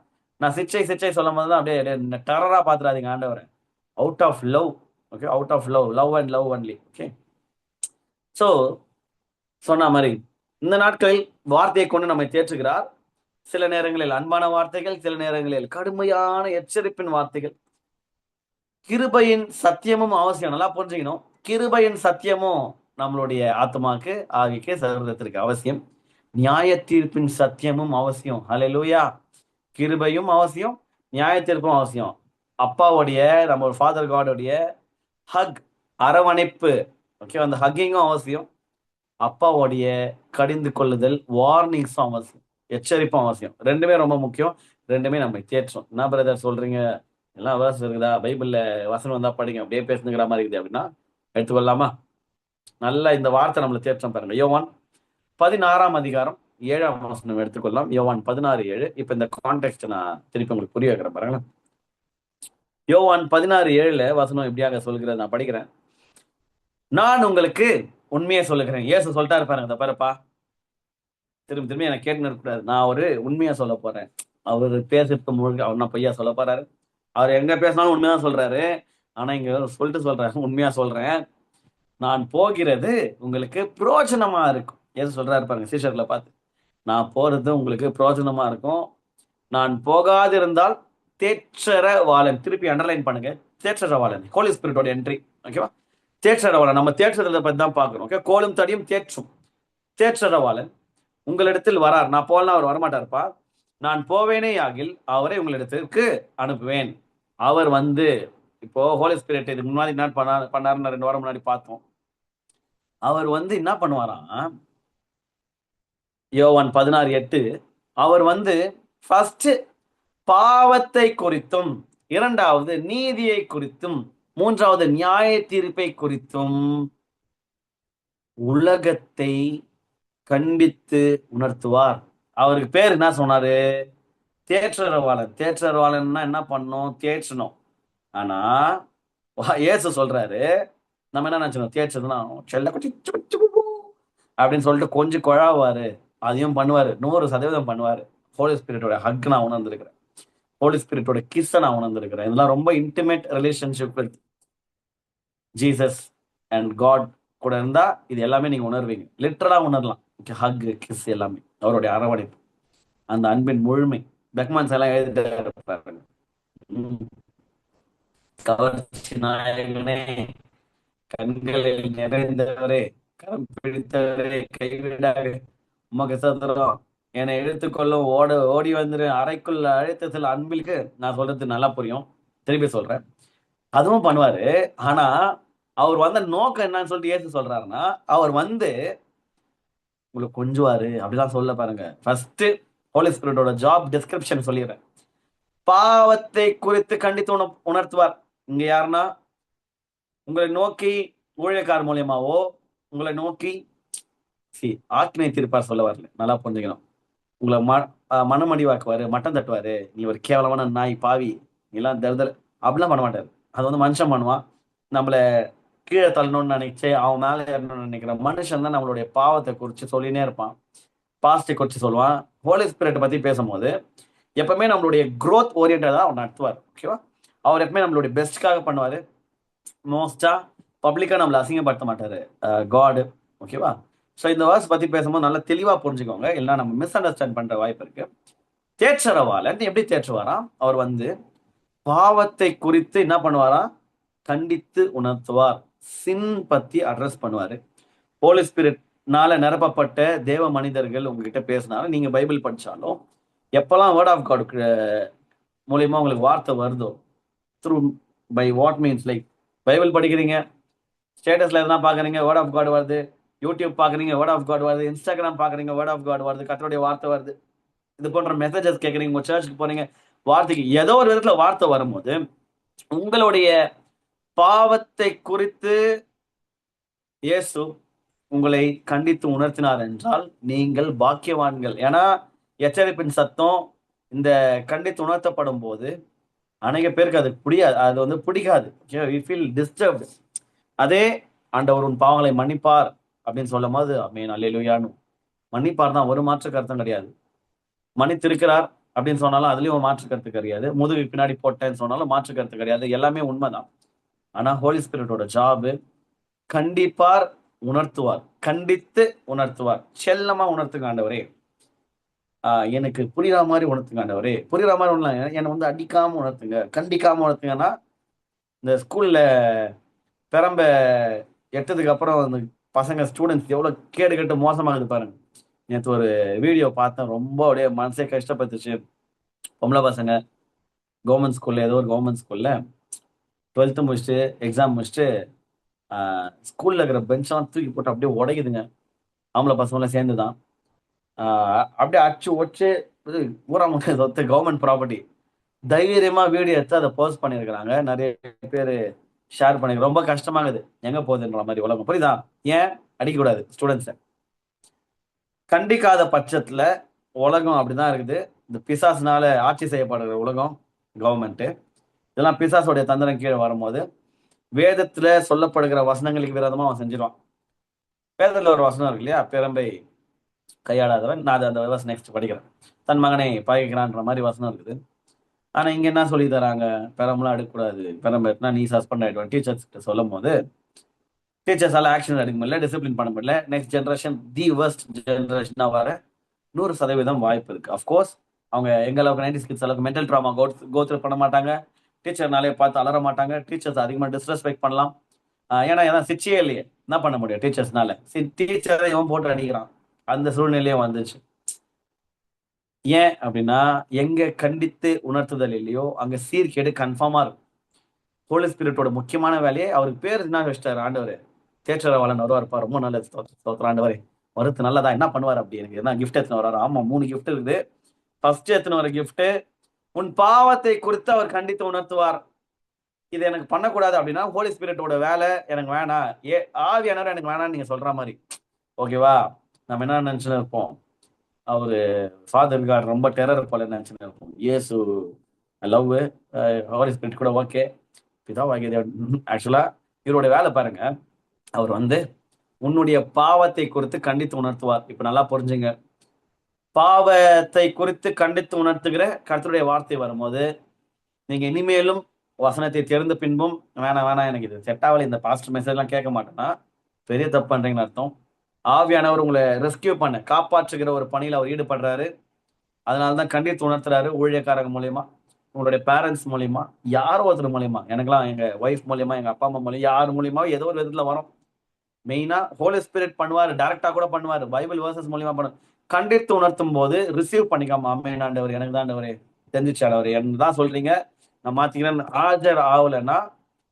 Speaker 1: நான் சிச்சை சொல்லும் போது தான் அப்படியே டெரரா பாத்துறாதீங்க ஆண்டவரை. Out of love. Okay, out of love and love only. Okay, so சொன்ன மாதிரி இந்த நாட்களில் வார்த்தையை கொண்டு நம்மை தேற்றுகிறார். சில நேரங்களில் அன்பான வார்த்தைகள், சில நேரங்களில் கடுமையான எச்சரிப்பின் வார்த்தைகள். கிருபையின் சத்தியமும் அவசியம், நல்லா புரிஞ்சுக்கணும். கிருபையின் சத்தியமும் நம்மளுடைய ஆத்மாக்கு, ஆவிக்கு, சரீரத்திற்கு அவசியம். நியாய தீர்ப்பின் சத்தியமும் அவசியம். ஹalleluya. கிருபையும் அவசியம், நியாய தீர்ப்பும் அவசியம். அப்பாவுடைய, நம்ம ஃபாதர் காடோடைய ஹக், அரவணைப்பு, ஓகே, அந்த ஹக்கிங்கும் அவசியம். அப்பாவுடைய கடிந்து கொள்ளுதல், வார்னிங்ஸும் அவசியம், எச்சரிப்பும் அவசியம். ரெண்டுமே ரொம்ப முக்கியம். ரெண்டுமே நம்ம தேற்றோம். என்ன பிரதர் சொல்றீங்க, எல்லாம் வேர்ஸ் இருக்குதா, பைபிள்ல வசனம் வந்தா படிங்க, அப்படியே பேசுங்கிற மாதிரி இருக்குது அப்படின்னா எடுத்துக்கொள்ளலாமா? நல்ல இந்த வார்த்தை நம்மளை தேற்றம் பாருங்க. யோவான் 16ஆம் அதிகாரம் 7ஆம் வசனம் எடுத்துக்கொள்ளலாம். யோவான் 16:7. இப்ப இந்த கான்டெக்ட் நான் திருப்பி உங்களுக்கு புரிய வைக்கிறேன் பாருங்களேன். யோவான் 16:7 வசனம் இப்படியாக சொல்கிறது, நான் படிக்கிறேன். நான் உங்களுக்கு உண்மையை சொல்லுகிறேன். இயேசு சொல்லிட்டாரு பாருங்க, இந்த பாருப்பா, திரும்பி திரும்பி எனக்கு கேட்டுன்னு இருக்கக்கூடாது. நான் ஒரு உண்மையா சொல்ல போறேன். அவரு பேசுறது முழுக்க அவர் நான் பொய்யா சொல்ல போறாரு? அவர் எங்க பேசினாலும் உண்மையா சொல்றாரு. ஆனா இங்க சொல்லிட்டு சொல்றாரு, உண்மையா சொல்றேன். நான் போகிறது உங்களுக்கு பிரயோஜனமா இருக்கும். ஏசு சொல்றாரு பாருங்க சீஷர்களை பார்த்து, நான் போறது உங்களுக்கு பிரயோஜனமா இருக்கும். நான் போகாதிருந்தால் தேற்றரவாளன், திருப்பி அண்டர்லைன் பண்ணுங்க, தேற்றரவாளன், ஹோலி ஸ்பிரிட்டோட என்ட்ரி, ஓகேவா? தேற்றரவாளன், நம்ம தேற்றத்தை பத்தி தான் பார்க்கணும். ஓகே, கோலும் தடியும் தேற்றும். தேற்றரவாளன் உங்களிடத்தில் வரார். நான் போகலாம், அவர் வரமாட்டார்ப்பா. நான் போவேனே ஆகில் அவரை உங்களிடத்திற்கு அனுப்புவேன். அவர் வந்து, இப்போ ஹோலி ஸ்பிரிட் இதுக்கு முன்னாடி என்ன பண்ணாருன்னு 2 வாரம் முன்னாடி பார்த்தோம். அவர் வந்து என்ன பண்ணுவாராம், யோவான் 16:8, அவர் வந்து ஃபர்ஸ்ட் பாவத்தை குறித்தும், 2வது நீதியை குறித்தும், 3வது நியாய தீர்ப்பை குறித்தும் உலகத்தை கண்டித்து உணர்த்துவார். அவருக்கு பேர் என்ன சொன்னாரு? தேற்றரவாளன். தேற்றரவாளன்னா என்ன பண்ணணும்? தேற்றணும். ஆனா இயேசு சொல்றாரு, நம்ம என்ன நினைச்சோம், தேற்றதுன்னா செல்ல குட்டி அப்படின்னு சொல்லிட்டு கொஞ்சம் குழாவாரு. அதையும் பண்ணுவாரு, 100% பண்ணுவாரு. ஹோலி ஸ்பிரிட்டோட ஹக் நான் உணர்ந்திருக்கிறேன். ஹோலி ஸ்பிரிட்டோட கிஸ் நான் உணர்ந்திருக்கிறேன். இதெல்லாம் ரொம்ப intimate relationship with Jesus and God கூட இருந்தா இது எல்லாமே நீங்க உணர்வீங்க. லிட்டரலா உணரலாம். ஹக், கிஸ் எல்லாமே அவருடைய அரவணைப்பு, அந்த அன்பின் முழுமை. பெக்மன்ஸ் எல்லாம் எழுதிட்டு கவர்ச்சி நாயகனே, கண்களில் நிறைந்தவரே, கரம் பிடித்தவரே, கைவிடாக உமக்கு சத்துறோம், என்னை எடுத்துக்கொள்ளும், ஓடி வந்துரு, அறைக்குள்ள அழைத்த சில அன்பிற்கு. நான் சொல்றது நல்லா புரியும், திருப்பி சொல்றேன். அதுவும் பண்ணுவாரு. ஆனா அவர் வந்த நோக்கம் என்னன்னு சொல்லிட்டு ஏசு சொல்றாருன்னா, அவர் வந்து உங்களுக்கு கொஞ்சுவாரு அப்படிலாம் சொல்ல பாருங்க. ஃபர்ஸ்ட் ஹோலி ஸ்பிரிட்டோட ஜாப் டிஸ்கிரிப்ஷன் சொல்லிடுறேன். பாவத்தை குறித்து கண்டித்து உணர்த்துவார். இங்க யாருன்னா, உங்களை நோக்கி ஊழியக்கார் மூலியமாவோ, உங்களை நோக்கி ஆக்கினை தீர்ப்பார் சொல்ல வரல, நல்லா புரிஞ்சுக்கணும். உங்களை மனமடிவாக்குவாரு, மட்டம் தட்டுவாரு, நீ ஒரு கேவலமான நாய், பாவி, நீலாம் தருதல், அப்படிலாம் பண்ண மாட்டாரு. அது வந்து மனுஷன் பண்ணுவான். நம்மள கீழே தள்ளணும்னு நினைச்சு அவன் மேல ஏறணும்னு நினைக்கிற மனுஷன் தான் நம்மளுடைய பாவத்தை குறித்து சொல்லினே இருப்பான், பாஸ்டை குறித்து சொல்லுவான். ஹோலி ஸ்பிரிட் பத்தி பேசும்போது எப்பவுமே நம்மளுடைய growth ஓரியன்டா தான் அவர் நடத்துவார். ஓகேவா? அவர் எப்பவுமே நம்மளுடைய பெஸ்ட்காக பண்ணுவாரு. மோஸ்டா பப்ளிக்கா நம்மளை அசிங்கப்படுத்த மாட்டாரு காடு. ஓகேவா? ஸோ இந்த வேர்ஸ் பத்தி பேசும்போது நல்லா தெளிவா புரிஞ்சுக்கோங்க, இல்லைன்னா நம்ம மிஸ் அண்டர்ஸ்டாண்ட் பண்ற வாய்ப்பு இருக்கு. தேற்றரவாளன் எப்படி தேற்றுவாராம்? அவர் வந்து பாவத்தை குறித்து என்ன பண்ணுவாராம்? கண்டித்து உணர்த்துவார். சின் பத்தி அட்ரஸ் பண்ணுவாரு. ஹோலி ஸ்பிரிட்னால நிரப்பப்பட்ட தேவ மனிதர்கள் உங்ககிட்ட பேசினாலும், நீங்க பைபிள் படிச்சாலும், எப்பெல்லாம் வேர்ட் ஆஃப் காட் மூலியமா உங்களுக்கு வார்த்தை வருதோ, through by what means, like Bible படிக்கிறீங்க, ஸ்டேட்டஸ்ல எதனா பாக்குறீங்க, வேர்ட் ஆஃப் காட் வருது, யூடியூப் பாக்குறீங்க, வேர்ட் ஆஃப் காட் வருது, இன்ஸ்டாகிராம் பாக்குறீங்க, வேர்ட் ஆஃப் காட் வருது, கர்த்தருடைய வார்த்தை வருது, இது போன்ற மெசேஜஸ் கேட்குறீங்க, உங்க சர்ச்சுக்கு போறீங்க, வார்த்தைக்கு ஏதோ ஒரு விதத்துல வார்த்தை வரும்போது உங்களுடைய பாவத்தை குறித்து இயேசு உங்களை கண்டித்து உணர்த்தினார் என்றால் நீங்கள் பாக்கியவான்கள். ஏன்னா எச்சரிப்பின் சத்தம் இந்த கண்டித்து உணர்த்தப்படும் போது அநேக பேருக்கு அது புரியாது, அது வந்து பிடிக்காது. டிஸ்டர்ப்டு. அதே ஆண்டவர் உன் பாவங்களை மன்னிப்பார் அப்படின்னு சொல்லும் போது அமேன் அல்லேலூயான்னு மன்னிப்பார் தான், ஒரு மாற்று கருத்தும் கிடையாது. மன்னித்திருக்கிறார் அப்படின்னு சொன்னாலும் அதுலயும் ஒரு மாற்று கருத்து கிடையாது. முதுகு பின்னாடி போட்டேன்னு சொன்னாலும் மாற்று கருத்து கிடையாது. எல்லாமே உண்மைதான். ஆனா ஹோலி ஸ்பிரிட்டோட ஜாபு கண்டிப்பார், உணர்த்துவார், கண்டித்து உணர்த்துவார். செல்லமா உணர்த்துங்க ஆண்டவரே, எனக்கு புரியுற மாதிரி உணர்த்துங்க ஆண்டவரே. புரியுற மாதிரி ஒண்ணு என்னை வந்து அடிக்காம உணர்த்துங்க, கண்டிக்காம உணர்த்துங்கன்னா, இந்த ஸ்கூல்ல பெரம்ப எட்டதுக்கு அப்புறம் அந்த பசங்க ஸ்டூடெண்ட்ஸ் எவ்வளவு கேடு கட்டு மோசமாகுது பாருங்க. நேற்று ஒரு வீடியோ பார்த்தேன், ரொம்ப அப்படியே மனசே கஷ்டப்பட்டுச்சு. பொம்பளை பசங்க கவர்மெண்ட் ஸ்கூல்ல, ஏதோ ஒரு கவர்மெண்ட் ஸ்கூல்ல 12th முடிச்சுட்டு எக்ஸாம் முடிச்சுட்டு ஸ்கூல்ல இருக்கிற பெஞ்செல்லாம் தூக்கி போட்டு அப்படியே உடைக்குதுங்க. ஆம்பளை பசங்களாம் சேர்ந்து தான் அப்படியே அடிச்சு ஒச்சு. இது ஊராமுடைய சொத்து, கவர்மெண்ட் ப்ராப்பர்ட்டி. தைரியமா வீடியோ எடுத்து அதை போஸ்ட் பண்ணியிருக்கிறாங்க. நிறைய பேர் ஷேர் பண்ணி. ரொம்ப கஷ்டமாகுது, எங்க போகுதுன்ற மாதிரி உலகம். புரியுதா? ஏன் அடிக்கக்கூடாது ஸ்டூடெண்ட்ஸை? கண்டிக்காத பட்சத்துல உலகம் அப்படிதான் இருக்குது. இந்த பிசாசுனால ஆட்சி செய்யப்படுற உலகம் கவர்மெண்ட். இதெல்லாம் பிசாசுடைய தந்திரம் கீழே வரும்போது வேதத்துல சொல்லப்படுகிற வசனங்களுக்கு விரோதமா அவன் செஞ்சிருவான். வேதத்துல ஒரு வசனம் இருக்கு இல்லையா, பெரம்பை கையாடாதவன். நான் அந்த வசனம் நெக்ஸ்ட் படிக்கிறேன். தன் மகனை பகைக்கிறான்ற மாதிரி வசனம் இருக்குது. ஆனா இங்க என்ன சொல்லி தராங்க? பெரம்பெல்லாம் எடுக்கக்கூடாது, பெரம்பு எடுத்தா நீ சஸ்பெண்ட் ஆயிடுவான் டீச்சர்ஸ் கிட்ட சொல்லும் போது, டீச்சர்ஸால ஆக்ஷன் எடுக்க முடியல, டிசிப்ளின் பண்ண முடியல. நெக்ஸ்ட் ஜென்ரேஷன் தி வர்ஸ்ட் ஜென்ரேஷனா வர 100% வாய்ப்பு இருக்கு. அஃப்கோர்ஸ் அவங்க எங்க அளவுக்கு 90s கிட்ஸ் அளவுக்கு மென்டல் ட்ராமா கோத்ரூ பண்ண மாட்டாங்க. டீச்சர்னாலே பார்த்து அலற மாட்டாங்க. டீச்சர்ஸ் அதிகமாக டிஸ்ரெஸ்பெக்ட் பண்ணலாம். ஏன்னா ஏன்னா சிச்சியே இல்லையே, என்ன பண்ண முடியும் டீச்சர்ஸ்னால? டீச்சரை இவன் போட்டு அடிக்கிறான். அந்த சூழ்நிலையே வந்துச்சு. ஏன் அப்படின்னா, எங்க கண்டித்து உணர்த்துதல் இல்லையோ அங்க சீர்கேடு கன்ஃபார்மா இருக்கும். ஹோலி ஸ்பிரிட்டோட முக்கியமான வேலையை அவருக்கு பேர் என்ன வச்சிட்டாரு ஆண்டவர்? தேற்றரவாளன் வருவார். ரொம்ப நல்லது, ஸ்தோத்திரம் ஆண்டவரே. வருத்து நல்லதா என்ன பண்ணுவார் அப்படி? எனக்கு என்ன கிஃப்ட் எடுத்துன்னு வர்றாரு? ஆமா, 3 கிஃப்ட் இருக்குது. ஃபர்ஸ்ட் எடுத்துன்னு வர கிஃப்ட், உன் பாவத்தை குறித்து அவர் கண்டித்து உணர்த்துவார். இது எனக்கு பண்ணக்கூடாது அப்படின்னா ஹோலி ஸ்பிரிட்டோட வேலை எனக்கு வேணாம், ஆவியானவர் எனக்கு வேணாம்னு நீங்க சொல்ற மாதிரி. ஓகேவா? நம்ம என்ன நினைச்சுன்னு இருப்போம், அவரு ஃபாதர் காட் ரொம்ப டெரர் போல நினைச்சுன்னு இருப்போம். இயேசு லவ், ஹோலி ஸ்பிரிட் கூட ஓகே, பிதாவாகிய ஆக்சுவலா இவருடைய வேலை பாருங்க. அவர் உன்னுடைய பாவத்தை குறித்து கண்டித்து உணர்த்துவார். இப்ப நல்லா புரிஞ்சுங்க. பாவத்தை குறித்து கண்டித்து உணர்த்துகிற கர்த்தருடைய வார்த்தை வரும்போது நீங்க இனிமேலும் வசனத்தை தெரிந்த பின்பும் வேணாம் வேணாம் எனக்கு இது செட் ஆகல, இந்த பாஸ்ட் மெசேஜ் எல்லாம் கேட்க மாட்டேன்னா பெரிய தப்பு பண்றீங்கன்னு அர்த்தம். ஆவியானவர் உங்களை ரெஸ்கியூ பண்ண, காப்பாற்றுகிற ஒரு பணியில் அவர் ஈடுபடுறாரு. அதனாலதான் கண்டித்து உணர்த்துறாரு. ஊழியக்காரங்க மூலியமா, உங்களுடைய பேரண்ட்ஸ் மூலியமா, யாரோ ஒருத்தர் மூலியமா, எனக்கெல்லாம் எங்க ஒய்ஃப் மூலியமா, எங்க அப்பா அம்மா மூலியமா, யார் மூலியமா ஏதோ ஒரு விதத்துல வரும். மெயினா ஹோலி ஸ்பிரிட் பண்ணுவாரு, டைரக்டா கூட பண்ணுவாரு, பைபிள் வேர்சஸ் மூலியமா பண்ணுவார். கண்டித்து உணர்த்தும் போது ரிசீவ் பண்ணிக்காம, அம்மேன் ஆண்டவர் எனக்கு தான் ஆண்டவரே, தெரிஞ்சிச்சு ஆண்டவர் என்ன தான் சொல்றீங்க, நான் மாத்திக்கிறேன். ஆஜர் ஆகலைன்னா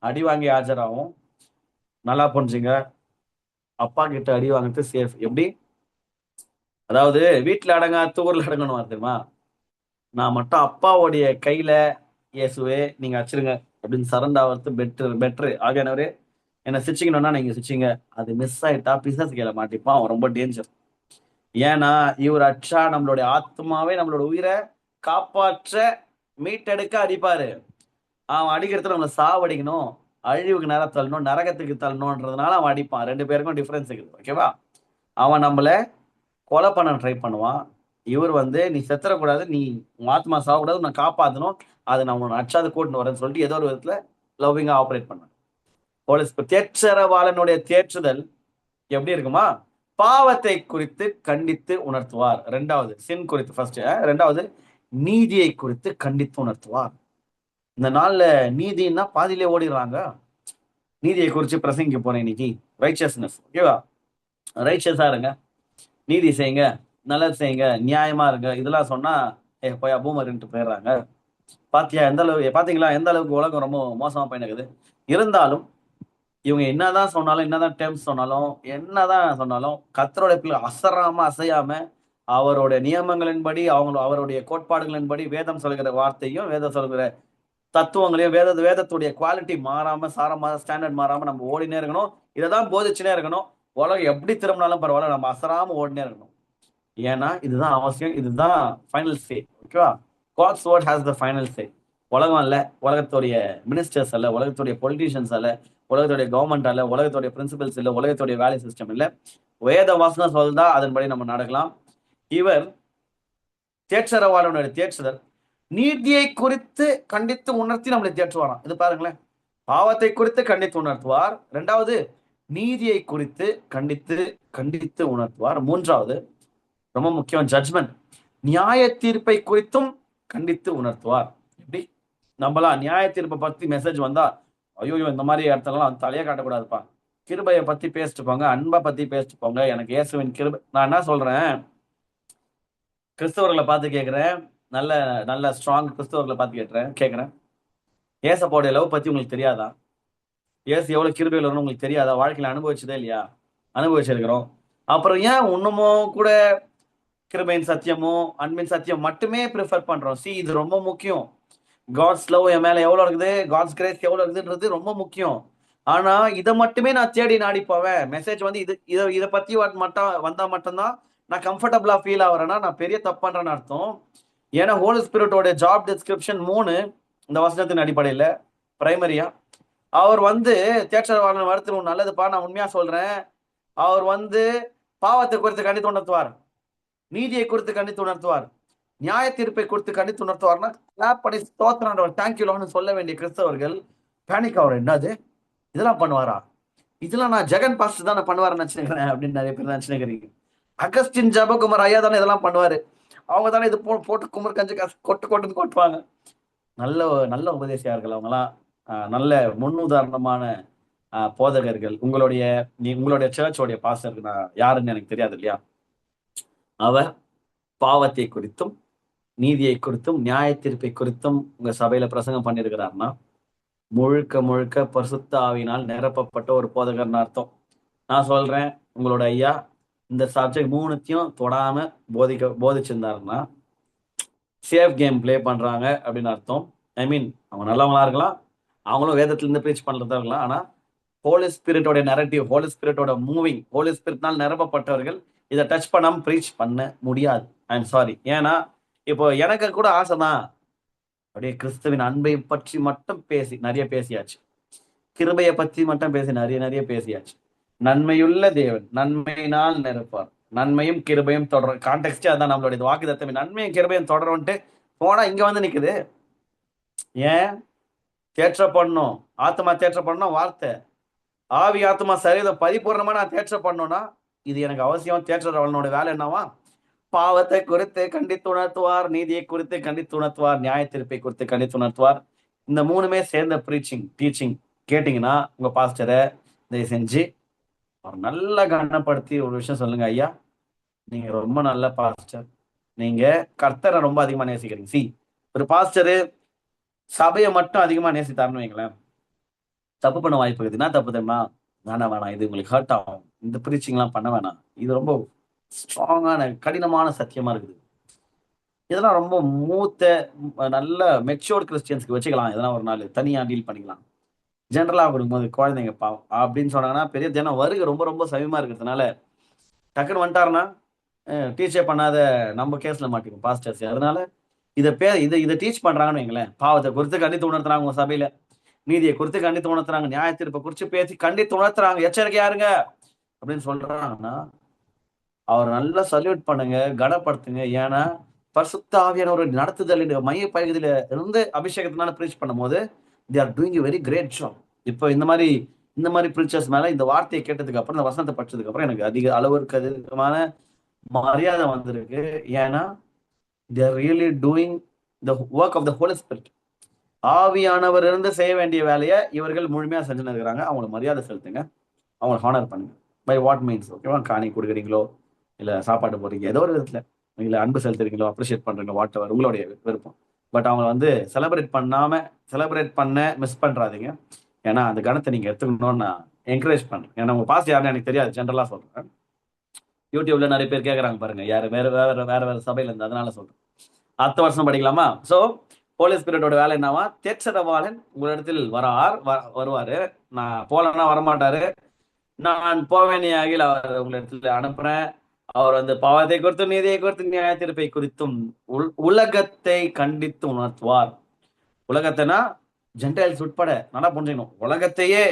Speaker 1: அடி வாங்கி ஆஜர் ஆகும். நல்லா புரிஞ்சுங்க. அப்பா கிட்ட அடி வாங்கிட்டு சேஃப். எப்படி? அதாவது வீட்டுல அடங்கா ஊர்ல அடங்கணும் தெரியுமா? நான் மட்டும் அப்பாவுடைய கையில, இயேசுவே நீங்க வச்சிருங்க அப்படின்னு சரண்டா ஆகிறது பெட்ரு. ஆகியானவரே என்ன சிச்சிக்கணும்னா நீங்க சிச்சிங்க. அது மிஸ் ஆயிட்டா பிசாசு கையில மாட்டிப்பான், அவன் ரொம்ப டேஞ்சர். ஏன்னா இவர் அச்சா நம்மளுடைய ஆத்மாவே, நம்மளோட உயிரை காப்பாற்ற மீட்டெடுக்க அடிப்பாரு. அவன் அடிக்கிறதுல நம்மளை சாவடிக்கணும், அழிவுக்கு நேரம் தள்ளணும், நரகத்துக்கு தள்ளணும்ன்றதுனால அவன் அடிப்பான். 2 பேருக்கும் டிஃபரன்ஸ் இருக்குது. ஓகேவா? அவன் நம்மள கொலை பண்ண ட்ரை பண்ணுவான். இவர் நீ செத்துறக்கூடாது, நீ உன் ஆத்மா சாகக்கூடாது, நான் காப்பாற்றணும், அதை நான் உன்னை அச்சாது கூட்டின்னு வரேன்னு சொல்லிட்டு ஏதோ ஒரு விதத்துல லவ்விங்கா ஆப்ரேட் பண்ண. தேற்றரவாளனுடைய தேற்றுதல் எப்படி இருக்குமா? பாவத்தை குறித்து கண்டித்து உணர்த்துவார். 2வது சின் குறித்து ஃபர்ஸ்ட், 2வது நீதியை குறித்து கண்டித்து உணர்த்துவார். இந்த நாள்ல நீதினா பாதியிலே ஓடிடுறாங்க. நீதியை குறித்து பிரசங்கிக்க போறேன் இன்னைக்கு. ரைச்சஸ்னஸ். ஓகேவா? ரைச்சஸா இருங்க, நீதி செய்யுங்க, நல்லது செய்யுங்க, நியாயமா இருங்க. இதெல்லாம் சொன்னா போய் பூமர்ன்ட்டு போயிடுறாங்க. பாத்தீங்களா எந்த அளவுக்கு உலகம் ரொம்ப மோசமா போயினுக்குது. இருந்தாலும் இவங்க என்னதான் சொன்னாலும், என்னதான் டேர்ம்ஸ் சொன்னாலும், என்னதான் சொன்னாலும் கர்த்தருடைய பிள்ளை அசராம அசையாம அவருடைய நியமங்களின்படி, அவருடைய கோட்பாடுகளின்படி, வேதம் சொல்கிற வார்த்தையும், வேதம் சொல்கிற தத்துவங்களையும், வேதத்துடைய குவாலிட்டி மாறாம, சாரமா, ஸ்டாண்டர்ட் மாறாம நம்ம ஓடினே இருக்கணும். இதைதான் போதிச்சுனே இருக்கணும். உலகம் எப்படி திரும்பினாலும் பரவாயில்ல, நம்ம அசராம ஓடினே இருக்கணும். ஏன்னா இதுதான் அவசியம், இதுதான் ஃபைனல் சே. ஓகேவா? God's word has the final say. உலகம் அல்ல, உலகத்துடைய மினிஸ்டர்ஸ் அல்ல, உலகத்துடைய பொலிட்டீஷியன்ஸ் அல்ல, உலகத்துடைய கவர்மெண்ட் அல்ல, உலகத்துடைய பிரின்சிபல்ஸ் இல்லை, உலகத்துடைய வேலை சிஸ்டம் இல்லை. வேத வாசனம் சொல்றதா அதன்படி நம்ம நடக்கலாம். இவர் தேற்றரவாளனுடைய தேற்றுதல் நீதியை குறித்து கண்டித்து உணர்த்தி நம்மளை தேற்றுவாராம். இது பாருங்களேன், பாவத்தை குறித்து கண்டித்து உணர்த்துவார். 2வது நீதியை குறித்து கண்டித்து உணர்த்துவார். 3வது ரொம்ப முக்கியம், ஜட்ஜ்மெண்ட், நியாய தீர்ப்பை குறித்தும் கண்டித்து உணர்த்துவார். எப்படி? நம்மளாம் நியாய தீர்ப்பை பத்தி மெசேஜ் வந்தா, ஐயோ இந்த மாதிரி இடத்துலலாம் தலையே காட்டக்கூடாதுப்பா, கிருபையை பத்தி பேசிட்டு போங்க, அன்பை பத்தி பேசிட்டு போங்க, எனக்கு இயேசுவின் கிருபை. நான் என்ன சொல்றேன், கிறிஸ்தவர்களை பார்த்து கேட்கிறேன், நல்ல நல்ல ஸ்ட்ராங் கிறிஸ்தவர்களை பார்த்து கேட்கிறேன், ஏசப்பாவுடைய லவ் பத்தி உங்களுக்கு தெரியாதா? ஏசு எவ்வளவு கிருபையில் வரணும் உங்களுக்கு தெரியாதா? வாழ்க்கையில அனுபவிச்சதே இல்லையா? அனுபவிச்சிருக்கிறோம். அப்புறம் ஏன் இன்னமும் கூட கிருபையின் சத்தியமும் அன்பின் சத்தியம் மட்டுமே ப்ரிஃபர் பண்றோம்? இது ரொம்ப முக்கியம். காட்ஸ் லவ் என் மேல எவ்வளவு இருக்குது, காட்ஸ் கிரேஸ் எவ்வளவு இருக்குதுன்றது ரொம்ப முக்கியம். ஆனா இதை மட்டுமே நான் தேடி நாடி போவேன். மெசேஜ் வந்து இதை பத்தி மட்டும் வந்தா மட்டும்தான் நான் கம்ஃபர்டபுளா ஃபீல் ஆகிறேன்னா நான் பெரிய தப்பு பண்றேன்னு அர்த்தம். ஏன்னா ஹோலி ஸ்பிரிட்டோட ஜாப் டிஸ்கிரிப்ஷன் 3 இந்த வசனத்தின் அடிப்படையில பிரைமரியா அவர் வந்து தேற்றவாளன் வருத்தம் நல்லதுப்பா, நான் உண்மையா சொல்றேன். அவர் வந்து பாவத்தை குறித்து கண்டித்து உணர்த்துவார், நீதியை குறித்து கண்டித்து உணர்த்துவார், நியாய தீர்ப்பை குறித்து கண்டித்து உணர்த்துவார்னா கிளாப் பண்ணி ஸ்தோத்திரம் தேங்க்யூலான்னு சொல்ல வேண்டிய கிறிஸ்தவர்கள் பேனிக் அவர் என்னது இதெல்லாம் பண்ணுவாரா? இதெல்லாம் நான் ஜெகன் பாஸ்டர் தானே பண்ணுவாருன்னு நினைச்சுக்கிறேன் அப்படின்னு நிறைய பேர் நினைச்சுக்கிறீங்க. அகஸ்டின் ஜபகுமார் ஐயா தானே இதெல்லாம் பண்ணுவாரு, அவங்க தானே இது போட்டு குமர் கஞ்சி காசு கொட்டுன்னு கொட்டுவாங்க. நல்ல நல்ல உபதேசியார்கள் அவங்களாம், நல்ல முன்னுதாரணமான போதகர்கள். உங்களுடைய சர்ச்சோடைய பாஸ்டருக்கு நான் யாருன்னு எனக்கு தெரியாது இல்லையா? அவர் பாவத்தை குறித்தும் நீதியை குறித்தும் நியாய தீர்ப்பை குறித்தும் உங்க சபையில பிரசங்கம் பண்ணியிருக்கிறாருன்னா முழுக்க முழுக்க பரிசுத்த ஆவியினால் நிரப்பப்பட்ட ஒரு போதகர்னு அர்த்தம். நான் சொல்றேன், உங்களோட ஐயா இந்த சப்ஜெக்ட் 3த்தையும் தொடாம போதிச்சிருந்தாருன்னா சேஃப் கேம் பிளே பண்றாங்க அப்படின்னு அர்த்தம். ஐ மீன் அவங்க நல்லவங்களா இருக்கலாம், அவங்களும் வேதத்துல இருந்து ப்ரீச் பண்றதா இருக்கலாம். ஆனா ஹோலி ஸ்பிரிட்டோட நரேட்டிவ், ஹோலி ஸ்பிரிட்டோட மூவிங், ஹோலி ஸ்பிரிட்னால் நிரப்பப்பட்டவர்கள் இதை டச் பண்ணாம ப்ரீச் பண்ண முடியாது. I am sorry. ஏன்னா இப்போ எனக்கு கூட ஆசை தான், அப்படியே கிறிஸ்துவின் அன்பை பற்றி மட்டும் நிறைய பேசியாச்சு, கிருபையை பற்றி மட்டும் நிறைய பேசியாச்சு. நன்மையுள்ள தேவன் நன்மையினால் நிரப்பார், நன்மையும் கிருபையும் தொடர கான்டெக்ஸ்டே அதான் நம்மளுடைய வாக்குத்தத்தமே, நன்மையும் கிருபையும் தொடரும்ட்டு போனா இங்க வந்து நிக்குது. ஏன் தேற்ற பண்ணணும்? ஆத்மா தேற்ற பண்ணணும் வார்த்தை, ஆவி ஆத்மா சரீரம் பரிபூர்ணமா நான் தேற்ற பண்ணணும்னா இது எனக்கு அவசியம். தேற்றவனோட வேலை என்னவா? பாவத்தை குறித்து கண்டித்து உணர்த்துவார், நீதியை குறித்து கண்டித்து உணர்த்துவார், நியாய தீர்ப்பை குறித்து கண்டித்து உணர்த்துவார். இந்த 3மே சேர்ந்த டீச்சிங் கேட்டீங்கன்னா உங்க பாஸ்டரை தயவு செஞ்சு அவர் நல்லா கனப்படுத்தி ஒரு விஷயம் சொல்லுங்க, ஐயா நீங்க ரொம்ப நல்ல பாஸ்டர், நீங்க கர்த்தரை ரொம்ப அதிகமா நேசிக்கிறீங்க. ஒரு பாஸ்டரு சபையை மட்டும் அதிகமா நேசித்தாருன்னு வைங்களேன், தப்பு பண்ண வாய்ப்பு இருக்குது. என்ன தப்பு தெரியுமா? வேணாம், இது உங்களுக்கு ஹர்ட் ஆகும், இந்த ப்ரீச்சிங்லாம் பண்ண வேணாம், இது ரொம்ப ஸ்ட்ராங்கான கடினமான சத்தியமா இருக்குது, இதெல்லாம் ரொம்ப மூத்த நல்ல மெச்சூர்ட் கிறிஸ்டியன்ஸ்க்கு வச்சுக்கலாம், இதெல்லாம் ஒரு நாள் தனியா டீல் பண்ணிக்கலாம். ஜென்ரலா கொடுக்கும்போது குழந்தைங்க பாவம் அப்படின்னு சொன்னாங்கன்னா பெரிய ஜனம் வருகை ரொம்ப ரொம்ப சமயமா இருக்கிறதுனால டக்குன்னு வந்துட்டாருன்னா டீச்சே பண்ணாத நம்ம கேஸ்ல மாட்டிக்கும் பாஸ்டர்ஸ். அதனால இதை டீச் பண்றாங்கன்னு வைங்களேன், பாவத்தை குறித்து கண்டித்து உணர்த்துறாங்க உங்க சபையில, நீதியை குறித்து கண்டித்து உணர்த்துறாங்க, நியாய தீர்ப்பை குறித்து பேசி கண்டித்து உணர்த்துறாங்க, எச்சரிக்கையா இருங்க அப்படின்னு சொல்றாங்கன்னா அவர் நல்லா சல்யூட் பண்ணுங்க, கனப்படுத்துங்க. ஏன்னா பரிசுத்த ஆவியானவர் நடத்துதல் மைய பகுதியில இருந்து அபிஷேகத்தினால ப்ரீச் பண்ணும்போது they are doing a very great job. இப்போ இந்த மாதிரி ப்ரீச்சர்ஸ் மேல இந்த வார்த்தையை கேட்டதுக்கு அப்புறம், இந்த வசனத்தை படிச்சதுக்கு அப்புறம் எனக்கு அதிகமான மரியாதை வந்திருக்கு. ஏன்னா they are really doing the work of the Holy Spirit. ஆவியானவர் இருந்து செய்ய வேண்டிய வேலையை இவர்கள் முழுமையா செஞ்சுன்னு இருக்கிறாங்க. அவங்களுக்கு மரியாதை செலுத்துங்க, அவங்களை ஹானர் பண்ணுங்க. By what means? ஓகேவா? காணி கொடுக்குறீங்களோ, இல்ல சாப்பாடு போடுறீங்க, ஏதோ ஒரு விதத்துல இல்ல அன்பு செலுத்துறீங்களோ, அப்ரிஷியேட் பண்றீங்களோ, வாட் எவர் உங்களுடைய விருப்பம். பட் அவங்க வந்து செலிப்ரேட் பண்ண மிஸ் பண்றாதீங்க. ஏன்னா அந்த கணத்தை நீங்க எடுத்துக்கணும்னு நான் என்கரேஜ் பண்றேன். ஏன்னா உங்க பாஸ் யாருன்னு எனக்கு தெரியாது, ஜென்ரலா சொல்றேன். யூடியூப்ல நிறைய பேர் கேட்கறாங்க பாருங்க, யாரு வேற சபையில இருந்து, அதனால சொல்றேன். அடுத்த வருஷம் படிக்கலாமா? சோ ஹோலி ஸ்பிரிட்டோட வேலை என்னவா? தேற்றரவாளன் உங்களிடத்தில் வருவாரு, நான் போலன்னா வரமாட்டாரு, நான் போவேனே ஆகில் அவர் உங்களிடத்துல அனுப்புறேன். அவர் வந்து பாவத்தை குறித்தும் நீதியை குறித்தும் நியாய தீர்ப்பை குறித்தும் உலகத்தை கண்டித்து உணர்த்துவார். உலகத்தைனா ஜென்டைல்ஸ் உட்பட நல்லா புரிஞ்சுக்கணும். உலகத்தையே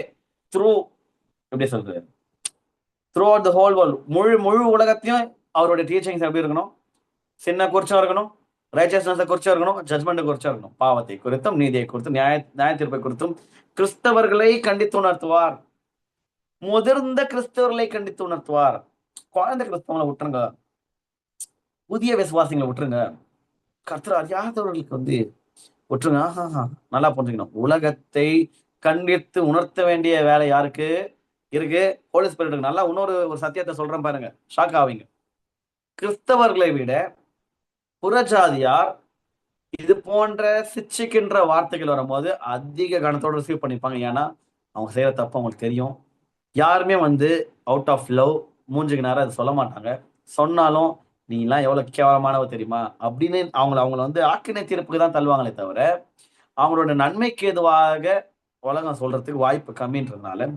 Speaker 1: எப்படி சொல்றது, through out the whole world, முழு உலகத்தையும் அவருடைய டீச்சிங்ஸ் எப்படி இருக்கணும்? சின்ன குறிச்சும் இருக்கணும், ரைச்சஸ்னஸை குறிச்சும் இருக்கணும், ஜட்மெண்ட் குறிச்சும் இருக்கணும். பாவத்தை குறித்தும் நீதியை குறித்தும் நியாய தீர்ப்பை குறித்தும் கிறிஸ்தவர்களை கண்டித்து உணர்த்துவார், முதிர்ந்த கிறிஸ்தவர்களை கண்டித்து உணர்த்துவார். குழந்தை கிறிஸ்தவங்களை விட்டுருங்க, புதிய விசுவாசிகளை விட்டுருங்க, கர்த்தர் அறியாதவர்களுக்கு வந்து விட்டுருங்க. நல்லா புரிஞ்சுக்கணும். உலகத்தை கண்டித்து உணர்த்த வேண்டிய வேலை யாருக்கு இருக்கு? ஹோலி ஸ்பிரிட்டுக்கு. நல்லா இன்னொரு சத்தியத்தை சொல்றேன் பாருங்க, ஷாக் ஆவீங்க. கிறிஸ்தவர்களை விட புறஜாதியார் இது போன்ற சிச்சிக்கின்ற வார்த்தைகள் வரும்போது அதிக கனத்தோட ரிசீவ் பண்ணிப்பாங்க. ஏன்னா அவங்க செய்யற தப்பு அவங்களுக்கு தெரியும். யாருமே வந்து அவுட் ஆஃப் லவ் மூஞ்சுக்கு நேரம் அதை சொல்ல மாட்டாங்க. சொன்னாலும் நீ எல்லாம் எவ்வளவு கேவலமானவ தெரியுமா அப்படின்னு அவங்கள வந்து ஆக்கினை தீர்ப்புக்கு தான் தள்ளுவாங்களே தவிர அவங்களோட நன்மைக்கு எதுவாக உலகம் சொல்றதுக்கு வாய்ப்பு கம்மின்றதுனால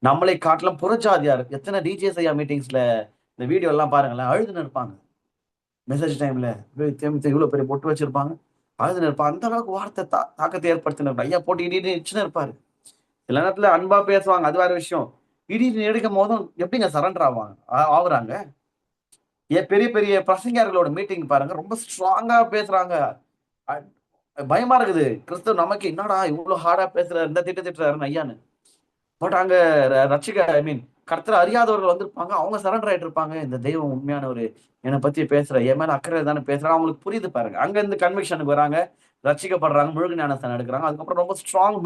Speaker 1: நம்மளை காட்டிலும் புறஜாதியார் எத்தனை டிஜேஸ் ஐயா மீட்டிங்ஸ்ல இந்த வீடியோ எல்லாம் பாருங்களேன், அழுதுன்னு இருப்பாங்க. மெசேஜ் டைம்ல இவ்வளவு பெரிய பொட்டு வச்சிருப்பாங்க, அழுதுன்னு இருப்பாங்க. அந்த அளவுக்கு வார்த்தை தாக்கத்தை ஏற்படுத்தின ஐயா போட்டு இடிச்சுன்னு இருப்பாரு. சில நேரத்துல அன்பா பேசுவாங்க, அது வேற விஷயம். இடின்னு எடுக்கும் போதும் எப்படிங்க சரண்டர் ஆகுறாங்க? ஏன் பெரிய பெரிய பிரசங்கர்களோட மீட்டிங் பாருங்க, ரொம்ப ஸ்ட்ராங்கா பேசுறாங்க. பயமா இருக்குது. கிறிஸ்துவ நமக்கு என்னடா இவ்வளவு ஹார்டா பேசுறாரு, இந்த திட்டுறாருன்னு ஐயான்னு. பட் அங்க ரட்சிக ஐ மீன் கர்த்தரை அறியாதவர்கள் வந்திருப்பாங்க, அவங்க சரண்டர் ஆயிட்டு இருப்பாங்க. இந்த தெய்வம் உண்மையான ஒரு என்னை பத்தி பேசுற, என் மேல அக்கறை தானே பேசுறாங்க, அவங்களுக்கு புரியுது பாருங்க. அங்க இருந்து கன்விக்ஷனுக்கு வராங்க, ரட்சிக்கப்படுறாங்க, முழுக்க ஞானஸ்தானம் எடுக்கிறாங்க. அதுக்கப்புறம் ரொம்ப ஸ்ட்ராங்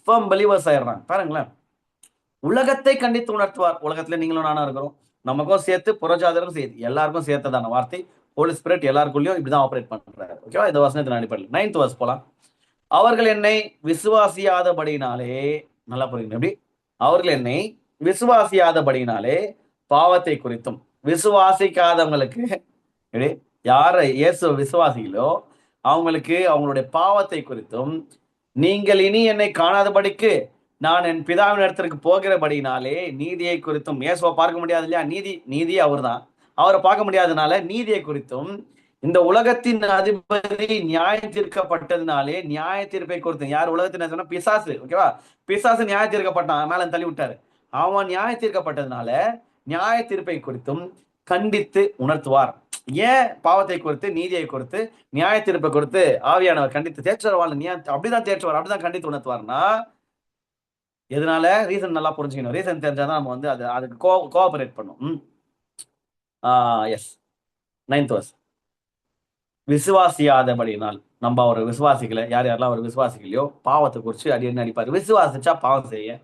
Speaker 1: ஃபர்ம் பிலீவர்ஸ் ஆயிடுறாங்க. பாருங்களேன், உலகத்தை கண்டித்து உணர்த்துவார். உலகத்துல நீங்களும் நானும் இருக்கிறோம், நமக்கும் சேர்த்து புறஜாதரும் சேர்த்து எல்லாருக்கும் சேர்த்ததான வார்த்தை. ஹோலி ஸ்பிரிட் எல்லாருக்குள்ளயும் இப்படிதான் ஆபரேட் பண்றாரு. ஓகேவா? இந்த வசனத்தின் அடிப்படையில் 9th verse போலாம். அவர்கள் என்னை விசுவாசியாதபடினாலே, நல்லா புரியுங்க எப்படி, அவர்கள் என்னை விசுவாசியாதபடினாலே பாவத்தை குறித்தும், விசுவாசிக்காதவங்களுக்கு யார இயேசு விசுவாசிகளோ அவங்களுக்கு அவங்களுடைய பாவத்தை குறித்தும், நீங்கள் இனி என்னை காணாதபடிக்கு நான் என் பிதாவின் இடத்திற்கு போகிறபடினாலே நீதியை குறித்தும், இயேசுவை பார்க்க முடியாது இல்லையா, நீதி அவர் தான், அவரை பார்க்க முடியாதனால நீதியை குறித்தும், இந்த உலகத்தின் அதிபதி நியாயம் தீர்க்கப்பட்டதுனாலே நியாய தீர்ப்பை குறித்து, யார் உலகத்தின் பிசாசு, ஓகேவா, பிசாசு நியாய தீர்க்கப்பட்டான், மேல தள்ளி விட்டாரு. அவன் நியாய தீர்க்கப்பட்டதுனால நியாய தீர்ப்பை குறித்தும் கண்டித்து உணர்த்துவார். ஏன் பாவத்தை குறித்து, நீதியை குறித்து, நியாய தீர்ப்பை குறித்து ஆவியானவர் கண்டித்து தேற்றுவார். அப்படிதான் தேற்றுவார், அப்படிதான் கண்டித்து உணர்த்துவார்னா எதனால? ரீசன் நல்லா புரிஞ்சுக்கணும். ரீசன் தெரிஞ்சாதான் நம்ம வந்து அதுக்கு கோஆபரேட் பண்ணும். S, 9th verse. விசுவாசியாதபடினால், நம்ம ஒரு விசுவாசிகளை யார் யாரெல்லாம் ஒரு விசுவாசிகளையோ பாவத்தை குறிச்சு அடின்னு அடிப்பாரு. விசுவாசிச்சா பாவம் செய்ய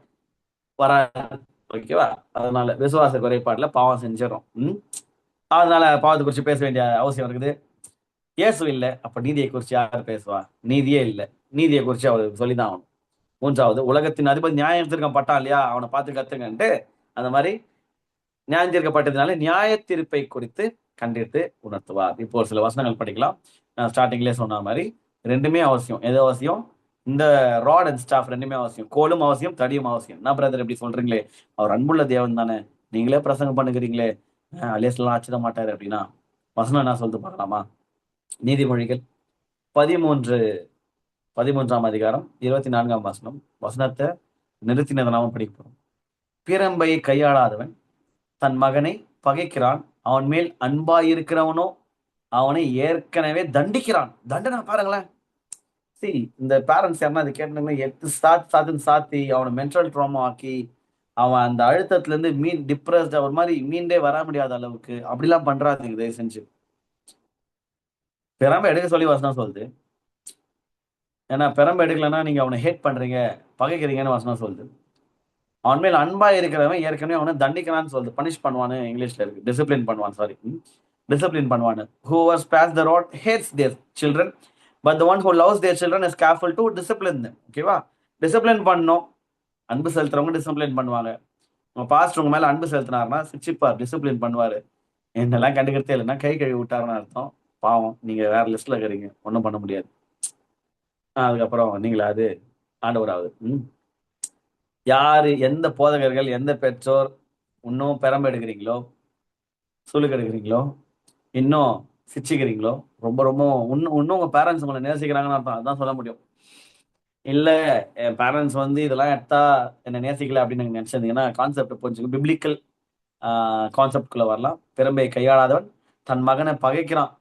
Speaker 1: வராது, ஓகேவா? அதனால விசுவாச குறைபாடுல பாவம் செஞ்சிடும். அதனால பாவத்தை குறிச்சு பேச வேண்டிய அவசியம் இருக்குது. இயேசு இல்லை, அப்ப நீதியை குறிச்சு யார் பேசுவா? நீதியே இல்லை, நீதியை குறிச்சு அவர் சொல்லிதான் ஆகணும். 3வது, உலகத்தின் அதிபதி நியாயம் தீர்க்கப்பட்டான் இல்லையா, அவனை பார்த்து கத்துங்கன்ட்டு அந்த மாதிரி நியாயம் தீர்க்கப்பட்டதுனால நியாய தீர்ப்பை குறித்து கண்டித்து உணர்த்துவார். இப்போ ஒரு சில வசனங்கள் படிக்கலாம். நான் ஸ்டார்டிங்லேயே சொன்ன மாதிரி ரெண்டுமே அவசியம். எது அவசியம்? இந்த ராட் அண்ட் ஸ்டாஃப் ரெண்டுமே அவசியம். கோலும் அவசியம், தடியும் அவசியம். என்ன பிரதர் எப்படி சொல்றீங்களே, அவர் அன்புள்ள தேவன் தானே, நீங்களே பிரசங்கம் பண்ணுகிறீங்களே, அலேஸ்லாம் ஆச்சிட மாட்டாரு அப்படின்னா வசனம் என்ன சொல்லிட்டு பார்க்கலாமா? நீதிமொழிகள் 13ஆம் அதிகாரம் 24ஆம் வசனம். வசனத்தை நிறுத்தினதை நாம படிக்க போறோம். பிரம்பை கையாளாதவன் தன் மகனை பகைக்கிறான், அவன் மேல் அன்பாயிருக்கிறவனோ அவனை ஏற்கனவே தண்டிக்கிறான். தண்டனை பாருங்களேன். சரி, இந்த பேரண்ட்ஸ் யாருன்னா அதை கேட்டு சாத்தி அவனை மென்டல் ட்ராமா ஆக்கி அவன் அந்த அழுத்தத்துல இருந்து டிப்ரெஸ்ட் ஒரு மாதிரி மீண்டே வர முடியாத அளவுக்கு அப்படிலாம் பண்றாங்க. தயவு செஞ்சு பெரம்ப எடுக்க சொல்லி வசனம் சொல்லுது. ஏன்னா பெரம்ப எடுக்கலன்னா நீங்க அவனை ஹேட் பண்றீங்க, பகைக்கிறீங்கன்னு வசனம் சொல்லுது. அவன் மேல் அன்பா இருக்கிறவன் ஏற்கனவே அவனை தண்டிக்கிறான்னு சொல்லுது. பனிஷ் பண்ணுவான்னு இங்கிலீஷ்ல இருக்கு, டிசிப்ளின் பண்ணுவான். சாரி, டிசிப்ளின் பண்ணுவான்னு. whoever spares the rod hates their children, but the one who loves their children is careful to discipline them. ஓகேவா? டிசிப்ளின் பண்ணணும். அன்பு செலுத்துறவங்க டிசிப்ளின் பண்ணுவாங்க. உங்க பாஸ்டர் உங்க மேல அன்பு செலுத்தினாருன்னா சிச்சிப்பார், டிசிப்ளின் பண்ணுவாரு. என்னெல்லாம் கண்டுக்கிறதே இல்லைன்னா கை கழுவி விட்டாருன்னு அர்த்தம். பாவம், நீங்க வேற லிஸ்ட்ல இருக்கிறீங்க, ஒன்றும் பண்ண முடியாது. அதுக்கப்புறம் நீங்களா அது ஆண்டவராகுது. யாரு, எந்த போதகர்கள், எந்த பெற்றோர் இன்னும் பெரம்பு எடுக்கிறீங்களோ, சுழுக்கு எடுக்கிறீங்களோ, இன்னும் சிச்சிக்கிறீங்களோ, ரொம்ப ரொம்ப இன்னும் உங்க பேரண்ட்ஸ் உங்களை நேசிக்கிறாங்கன்னு அர்த்தம். அதுதான் சொல்ல முடியும். இல்ல என் பேரண்ட்ஸ் வந்து இதெல்லாம் எடுத்தா என்ன நேசிக்கல அப்படின்னு நீங்க நினைச்சிருந்தீங்கன்னா கான்செப்ட் புரிஞ்சுங்க. பிப்ளிக்கல் கான்செப்ட்குள்ள வரலாம். பெரும்பை கையாளாதவன் தன் மகனை பகைக்கிறான்.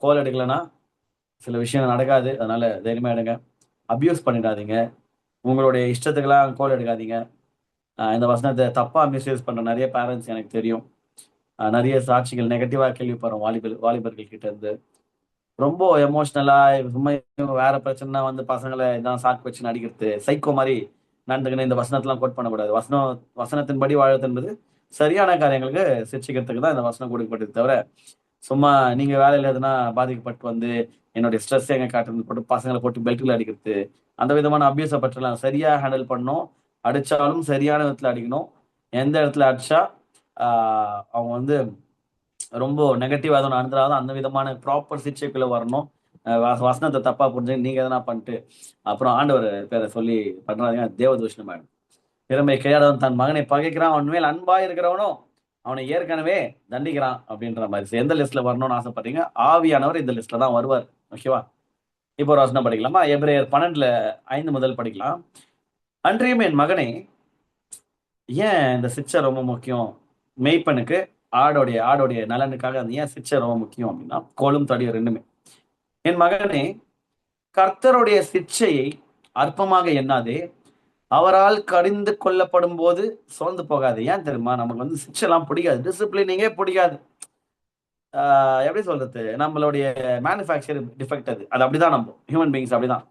Speaker 1: கோல் எடுக்கலன்னா சில விஷயம் நடக்காது. அதனால தைரியமா எடுங்க. அபியூஸ் பண்ணிடாதீங்க. உங்களுடைய இஷ்டத்துக்கெல்லாம் கோல் எடுக்காதீங்க. இந்த வசனத்தை தப்பா மிஸ்யூஸ் பண்ற நிறைய பேரண்ட்ஸ் எனக்கு தெரியும். நிறைய சாட்சிகள் நெகட்டிவா கேள்விப்படுறோம் வாலிபர்கள் கிட்ட இருந்து. ரொம்ப எமோஷனலா சும்மா வேற பிரச்சனை வந்து பசங்களை இதான் சாக்கு வச்சு நடிக்கிறது, சைக்கோ மாதிரி நடந்துக்கணும். இந்த வசனத்தெல்லாம் கோட் பண்ணக்கூடாது. வசனத்தின்படி வாழ்வது என்பது சரியான காரியங்களுக்கு சிக்ஷிக்கிறதுக்கு தான் இந்த வசனம் கொடுக்கப்பட்டது தவிர சும்மா நீங்க வேலையில எதுனா பாதிக்கப்பட்டு வந்து என்னுடைய ஸ்ட்ரெஸ் எங்க காட்டுறது போட்டு பசங்களை போட்டு பெல்ட்ல அடிக்கிறது, அந்த விதமான அபியூஸை பற்றிலாம் சரியா ஹேண்டில் பண்ணணும். அடிச்சாலும் சரியான விதத்துல அடிக்கணும். எந்த இடத்துல அடிச்சா அவங்க வந்து ரொம்ப நெகட்டிவா எதுவும் நடந்துடாத அந்த விதமான ப்ராப்பர் சிக்ஷைக்குள்ள வரணும். வசனத்தை தப்பா புரிஞ்சு நீங்க எதனா பண்ணிட்டு அப்புறம் ஆண்டவர் பேரை சொல்லி பண்றாதீங்க, தேவதூஷணம் ஆயிடும். திறமை கையாடவன் தன் மகனை பகைக்கிறான், அவன் மேல் அன்பா இருக்கிறவனோ அவனை ஏற்கனவே தண்டிக்கிறான் அப்படின்ற மாதிரி. So, எந்த லிஸ்ட்ல வரணும்னு ஆசைப்படுறீங்க? ஆவியானவர் இந்த லிஸ்ட்ல தான் வருவார். ஓகேவா? இப்போ ஒரு வசனம் படிக்கலாமா? எபிரேயர் 12:5 முதல் படிக்கலாம். அன்றியும் என் மகனே, ஏன் இந்த சிக்ஷை ரொம்ப முக்கியம்? மெய்ப்பனுக்கு ஆடோடைய நலனுக்காக அந்த ஏன் சிக்ஷை ரொம்ப முக்கியம் அப்படின்னா, கோலும் தடியும் ரெண்டுமே. என் மகனே, கர்த்தருடைய சிக்ஷையை அற்பமாக எண்ணாதே, அவரால் கடிந்து கொள்ளப்படும் போது சோர்ந்து போகாது. ஏன் தெரியுமா? நமக்கு வந்து சிக்ஷைலாம் பிடிக்காது, டிசிப்ளினிங்கே பிடிக்காது. எப்படி சொல்றது, நம்மளுடைய மேனுஃபேக்சர் டிஃபெக்ட் அது. அது அப்படிதான், நம்ம ஹியூமன் பீயிங்ஸ் அப்படிதான்.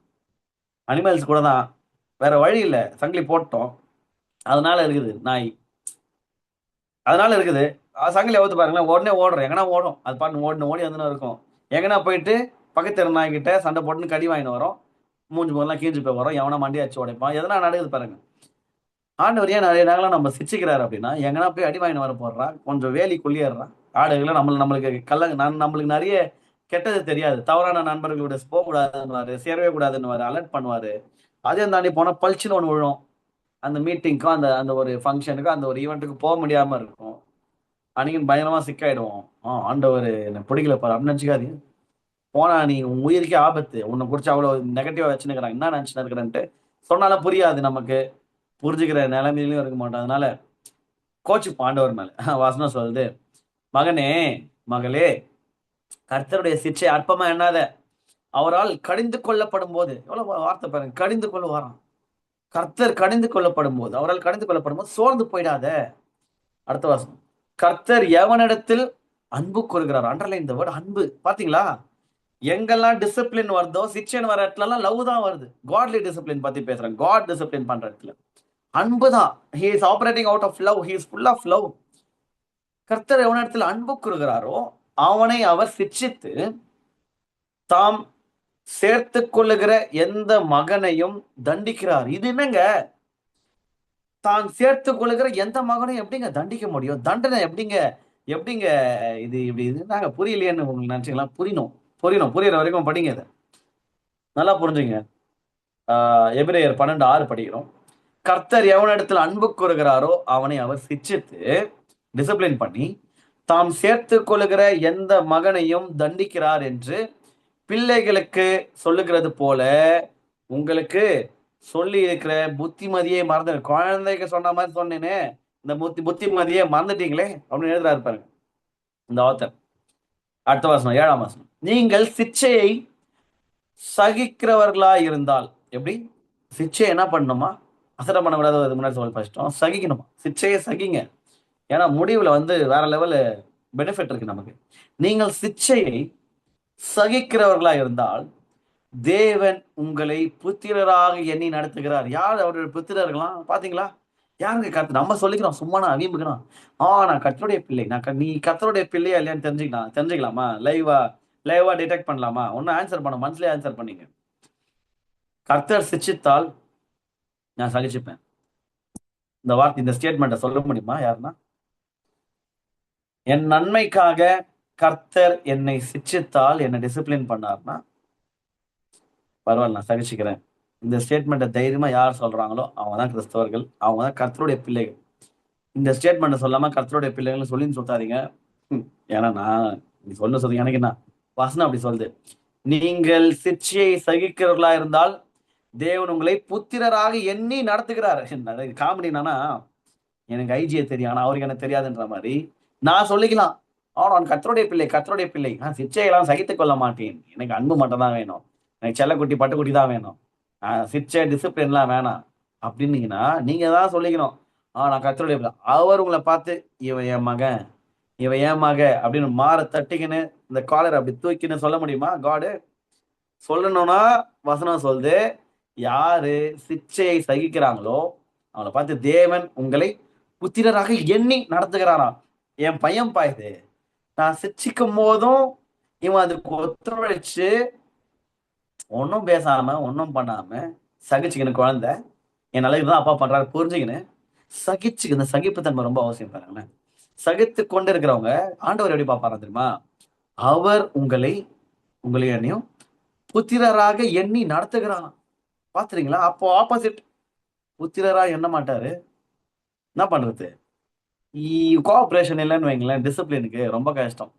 Speaker 1: அனிமல்ஸ் கூட தான், வேற வழி இல்லை, சங்கிலி போட்டோம், அதனால இருக்குது நாய், அதனால இருக்குது. சங்கிலி அவுத்து பாருங்களேன், உடனே ஓடுறோம், எங்கன்னா ஓடும், அது பாட்டு ஓடி வந்து இருக்கும். எங்கன்னா போயிட்டு பக்கத்து நாய்கிட்ட சண்டை போட்டுன்னு கடி வாங்கிட்டு வரோம், மூஞ்சி போதெல்லாம் கீஞ்சு போய் வரோம், எவனா மண்டி அடிச்சு உடைப்பான், எதனா நடக்குது பாருங்க. ஆண்டவர் ஏன் நிறைய நாங்களாம் நம்ம சிச்சிக்கிறாரு அப்படின்னா, எங்கன்னா போய் அடி வாங்கிட்டு வர போடுறான், கொஞ்சம் வேலி கொள்ளிடுறான். ஆடுகளை நம்மளுக்கு நம்மளுக்கு நிறைய கெட்டது தெரியாது, தவறான நண்பர்களோட போகக்கூடாதுன்னு சேரவே கூடாதுன்னு அலர்ட் பண்ணுவாரு. அதையும் தாண்டி போனா பளிச்சுன்னு ஒன்று விழும். அந்த மீட்டிங்க்கும் அந்த அந்த ஒரு ஃபங்க்ஷனுக்கும் அந்த ஒரு ஈவெண்ட்டுக்கு போக முடியாம இருக்கும். அன்னைக்கு பயங்கரமா சிக்காயிடுவோம். ஆண்டவர் என்ன பிடிக்கல பாரு அப்படின்னு நினச்சிக்காதீங்க. போனா நீ உன் உயிருக்கே ஆபத்து, உன்னை குறிச்சு அவ்வளவு நெகட்டிவா வச்சுருக்கிறாங்க, என்ன நினைச்சுன்னு இருக்கிறேன்ட்டு சொன்னாலும் புரியாது நமக்கு, புரிஞ்சுக்கிற நிலைமையிலும் இருக்க மாட்டோம். அதனால கோச்சுப்போம் ஆண்டவர் மேல. வசனம் சொல்லுது, மகனே மகளே, கர்த்தருடைய சிற்றை அற்பமா எண்ணாத, அவரால் கடிந்து கொள்ளப்படும் போது, எவ்வளவு வார்த்தை பாருங்க, கடிந்து கொள்ள வரான். கர்த்தர் கடிந்து கொள்ளப்படும் போது, அவரால் கடிந்து கொள்ளப்படும் போது சோர்ந்து போயிடாத. அடுத்த வசனம், கர்த்தர் எவனிடத்தில் அன்பு கூறுகிறார். அண்டர்லைன் இந்த வேர்ட் அன்பு. பாத்தீங்களா? எங்கெல்லாம் டிசிப்ளின் வருதோ, சிக்ஷன் வர இடத்துல லவ் தான் வருது. காட்லி டிசிப்ளின் பத்தி பேசுறேன். காட் டிசிப்ளின் பண்ற இடத்துல அன்பு தான். He is operating out of love, he is full of love. கர்த்தர் எவனிடத்தில் அன்பு கூறுகிறாரோ அவனை அவர் சிட்சித்து தாம் சேர்த்து கொள்ளுகிற எந்த மகனையும் தண்டிக்கிறார். இது என்னங்க, தான் சேர்த்து கொள்ளுகிற எந்த மகனையும் எப்படிங்க தண்டிக்க முடியும்? தண்டனை எப்படிங்க எப்படிங்க இது இப்படி நாங்க புரியலையேன்னு உங்களுக்கு நினைச்சீங்களா? புரியணும் புரியுற வரைக்கும் படிங்க. இதை நல்லா புரிஞ்சுங்க. எபிரேயர் 12:6 படிக்கிறோம். கர்த்தர் எவனிடத்தில் அன்பு கூறுகிறாரோ அவனை அவர் சிட்சித்து டிசிப்ளின் பண்ணி தாம் சேர்த்து கொள்ளுகிற எந்த மகனையும் தண்டிக்கிறார் என்று பிள்ளைகளுக்கு சொல்லுகிறது போல உங்களுக்கு சொல்லி இருக்கிற புத்திமதியை மறந்து, குழந்தைக்கு சொன்ன மாதிரி சொன்னேனே, இந்த புத்திமதியை மறந்துட்டீங்களே அப்படின்னு எழுதுறாரு பாருங்க இந்த ஆத்தர். அடுத்த வசனம், 7ஆம் வசனம், நீங்கள் சிச்சையை சகிக்கிறவர்களா இருந்தால். எப்படி சிச்சை என்ன பண்ணணுமா? அசட்டம் பண்ண விடாத முன்னாடி சொல்லி படிச்சிட்டோம். சகிக்கணுமா? சிச்சையை சகிங்க, ஏன்னா முடிவுல வந்து வேற லெவல் பெனிஃபிட் இருக்கு நமக்கு. நீங்கள் சிச்சையை சகிக்கிறவர்களா இருந்தால் தேவன் உங்களை புத்திரராக எண்ணி நடத்துகிறார். யார் அவருடைய புத்திரர்களாம்? பாத்தீங்களா? யாருங்க கத்து? நம்ம சொல்லிக்கிறோம் சும்மா, நான் வீம்புக்கிறோம். நான் கர்த்தருடைய பிள்ளை, நீ கர்த்தருடைய பிள்ளையா இல்லையான்னு தெரிஞ்சுக்கலாமா? லைவா டிடெக்ட் பண்ணலாமா? ஒன்னும் ஆன்சர் பண்ண, மனசுலயே ஆன்சர் பண்ணீங்க. கர்த்தர் சிச்சித்தால் நான் சகிச்சுப்பேன். இந்த வார்த்தை, இந்த ஸ்டேட்மெண்ட்டை சொல்ல முடியுமா யாருன்னா? என் நன்மைக்காக கர்த்தர் என்னை சிச்சித்தால், என்னை டிசிப்ளின் பண்ணார்னா பரவாயில்ல, நான் சகிச்சுக்கிறேன். இந்த ஸ்டேட்மெண்ட்டை தைரியமா யார் சொல்றாங்களோ அவங்க தான் கிறிஸ்தவர்கள், அவங்க தான் கர்த்தருடைய பிள்ளைகள். இந்த ஸ்டேட்மெண்ட்டை சொல்லாம கர்த்தருடைய பிள்ளைகள் சொல்லின்னு சொல்றாதீங்க. ஏன்னா நான் நீ சொல்றது எனக்கு என்ன, வசனம் அப்படி சொல்லுது. நீங்கள் சிற்சியை சகிக்கிறவர்களா இருந்தால் தேவன் உங்களை புத்திரராக எண்ணி நடத்துகிறார். காமெடி என்னன்னா, எனக்கு ஐஜியை தெரியும் ஆனா அவருக்கு எனக்கு தெரியாதுன்ற மாதிரி நான் சொல்லிக்கலாம். அவன் கர்த்தருடைய பிள்ளை சிற்சையெல்லாம் சகித்துக் கொள்ள மாட்டேன், எனக்கு அன்பு மட்டும் தான் வேணும், எனக்கு செல்லக்குட்டி பட்டுக்குட்டி தான் வேணும், சிற்சை டிசிப்ளின்லாம் வேணாம் அப்படின்னீங்கன்னா நீங்க தான் சொல்லிக்கணும் நான் கர்த்தருடைய பிள்ளை. அவர் உங்களை பார்த்து இவன் என் மகன், இவன் ஏன் மக அப்படின்னு மாற தட்டிக்கின்னு இந்த காலர் அப்படி தூக்கின்னு சொல்ல முடியுமா? காடு சொல்லணும்னா வசனம் சொல்லுது, யாரு சிச்சையை சகிக்கிறாங்களோ அவளை பார்த்து தேவன் உங்களை புத்திரராக எண்ணி நடத்துகிறாராம். என் பையன் பாயுது, நான் சிச்சிக்கும் போதும் இவன் அதுக்கு ஒத்துழைச்சு ஒன்றும் பேசாம ஒன்றும் பண்ணாம சகிச்சுக்கின்னு குழந்தை என் நல்லதுக்கு தான் அப்பா பண்றாரு புரிஞ்சுக்கின்னு சகிச்சுக்கு இந்த சகிப்புத்தன்மை ரொம்ப அவசியம் பாருங்களேன். சகித்து கொண்டு இருக்கிறவங்க ஆண்டவர் எப்படி பார்ப்பாரா தெரியுமா? அவர் உங்களை என்னையும் புத்திரராக எண்ணி நடத்துகிறான். பாத்துறீங்களா? அப்போ ஆப்போசிட், புத்திரரா எண்ண மாட்டாரு. என்ன பண்றது? கோஆபரேஷன் இல்லைன்னு வைங்களேன், டிசிப்ளினுக்கு ரொம்ப கஷ்டம்.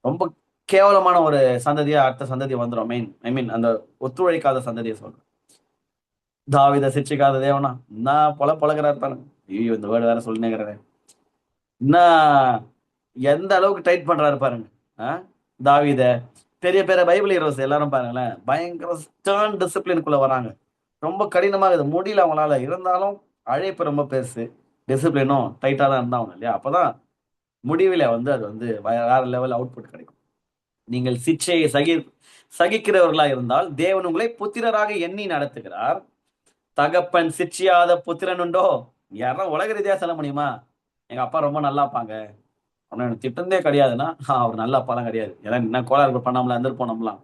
Speaker 1: ரொம்ப கேவலமான ஒரு சந்ததியா அடுத்த சந்ததி வந்துடும். ஐ மீன் அந்த ஒத்துழைக்காத சந்ததியை சொல்றேன். தாவித சிச்சிக்காத தேவனா என்ன பொழக்கிறாரு பாருங்க. ஐயோ, இந்த வேர்டு வேற சொல்லினேங்கிறேன். என்ன எந்த அளவுக்கு டைட் பண்றாரு பாருங்க. தாவித பெரிய பெரிய பைபிள் ஹீரோஸ் எல்லாரும் பாருங்களேன், பயங்கர ஸ்டர்ன் டிசிப்ளினுக்குள்ள வராங்க. ரொம்ப கடினமாக இது முடியல அவங்களால. இருந்தாலும் அழைப்பு ரொம்ப பெருசு, டிசிப்ளினும் டைட்டா தான் இருந்தாங்க இல்லையா? அப்பதான் முடிவில் அது வேற லெவல் அவுட்புட் கிடைக்கும். நீங்கள் சிச்சையை சகிக்கிறவர்களா இருந்தால் தேவன் உங்களை புத்திரராக எண்ணி நடத்துகிறார். தகப்பன் சிச்சியாத புத்திரன் உண்டோ? யாரும் உலக ரீதியா சொல்ல முடியுமா? எங்க அப்பா ரொம்ப நல்லா இருப்பாங்க அவனை எனக்கு திட்டந்தே கிடையாதுன்னா அவர் நல்ல அப்பாலாம் கிடையாது. ஏன்னா என்ன கோளாறு பண்ணாமல இருந்துட்டு போனோம்லாம்.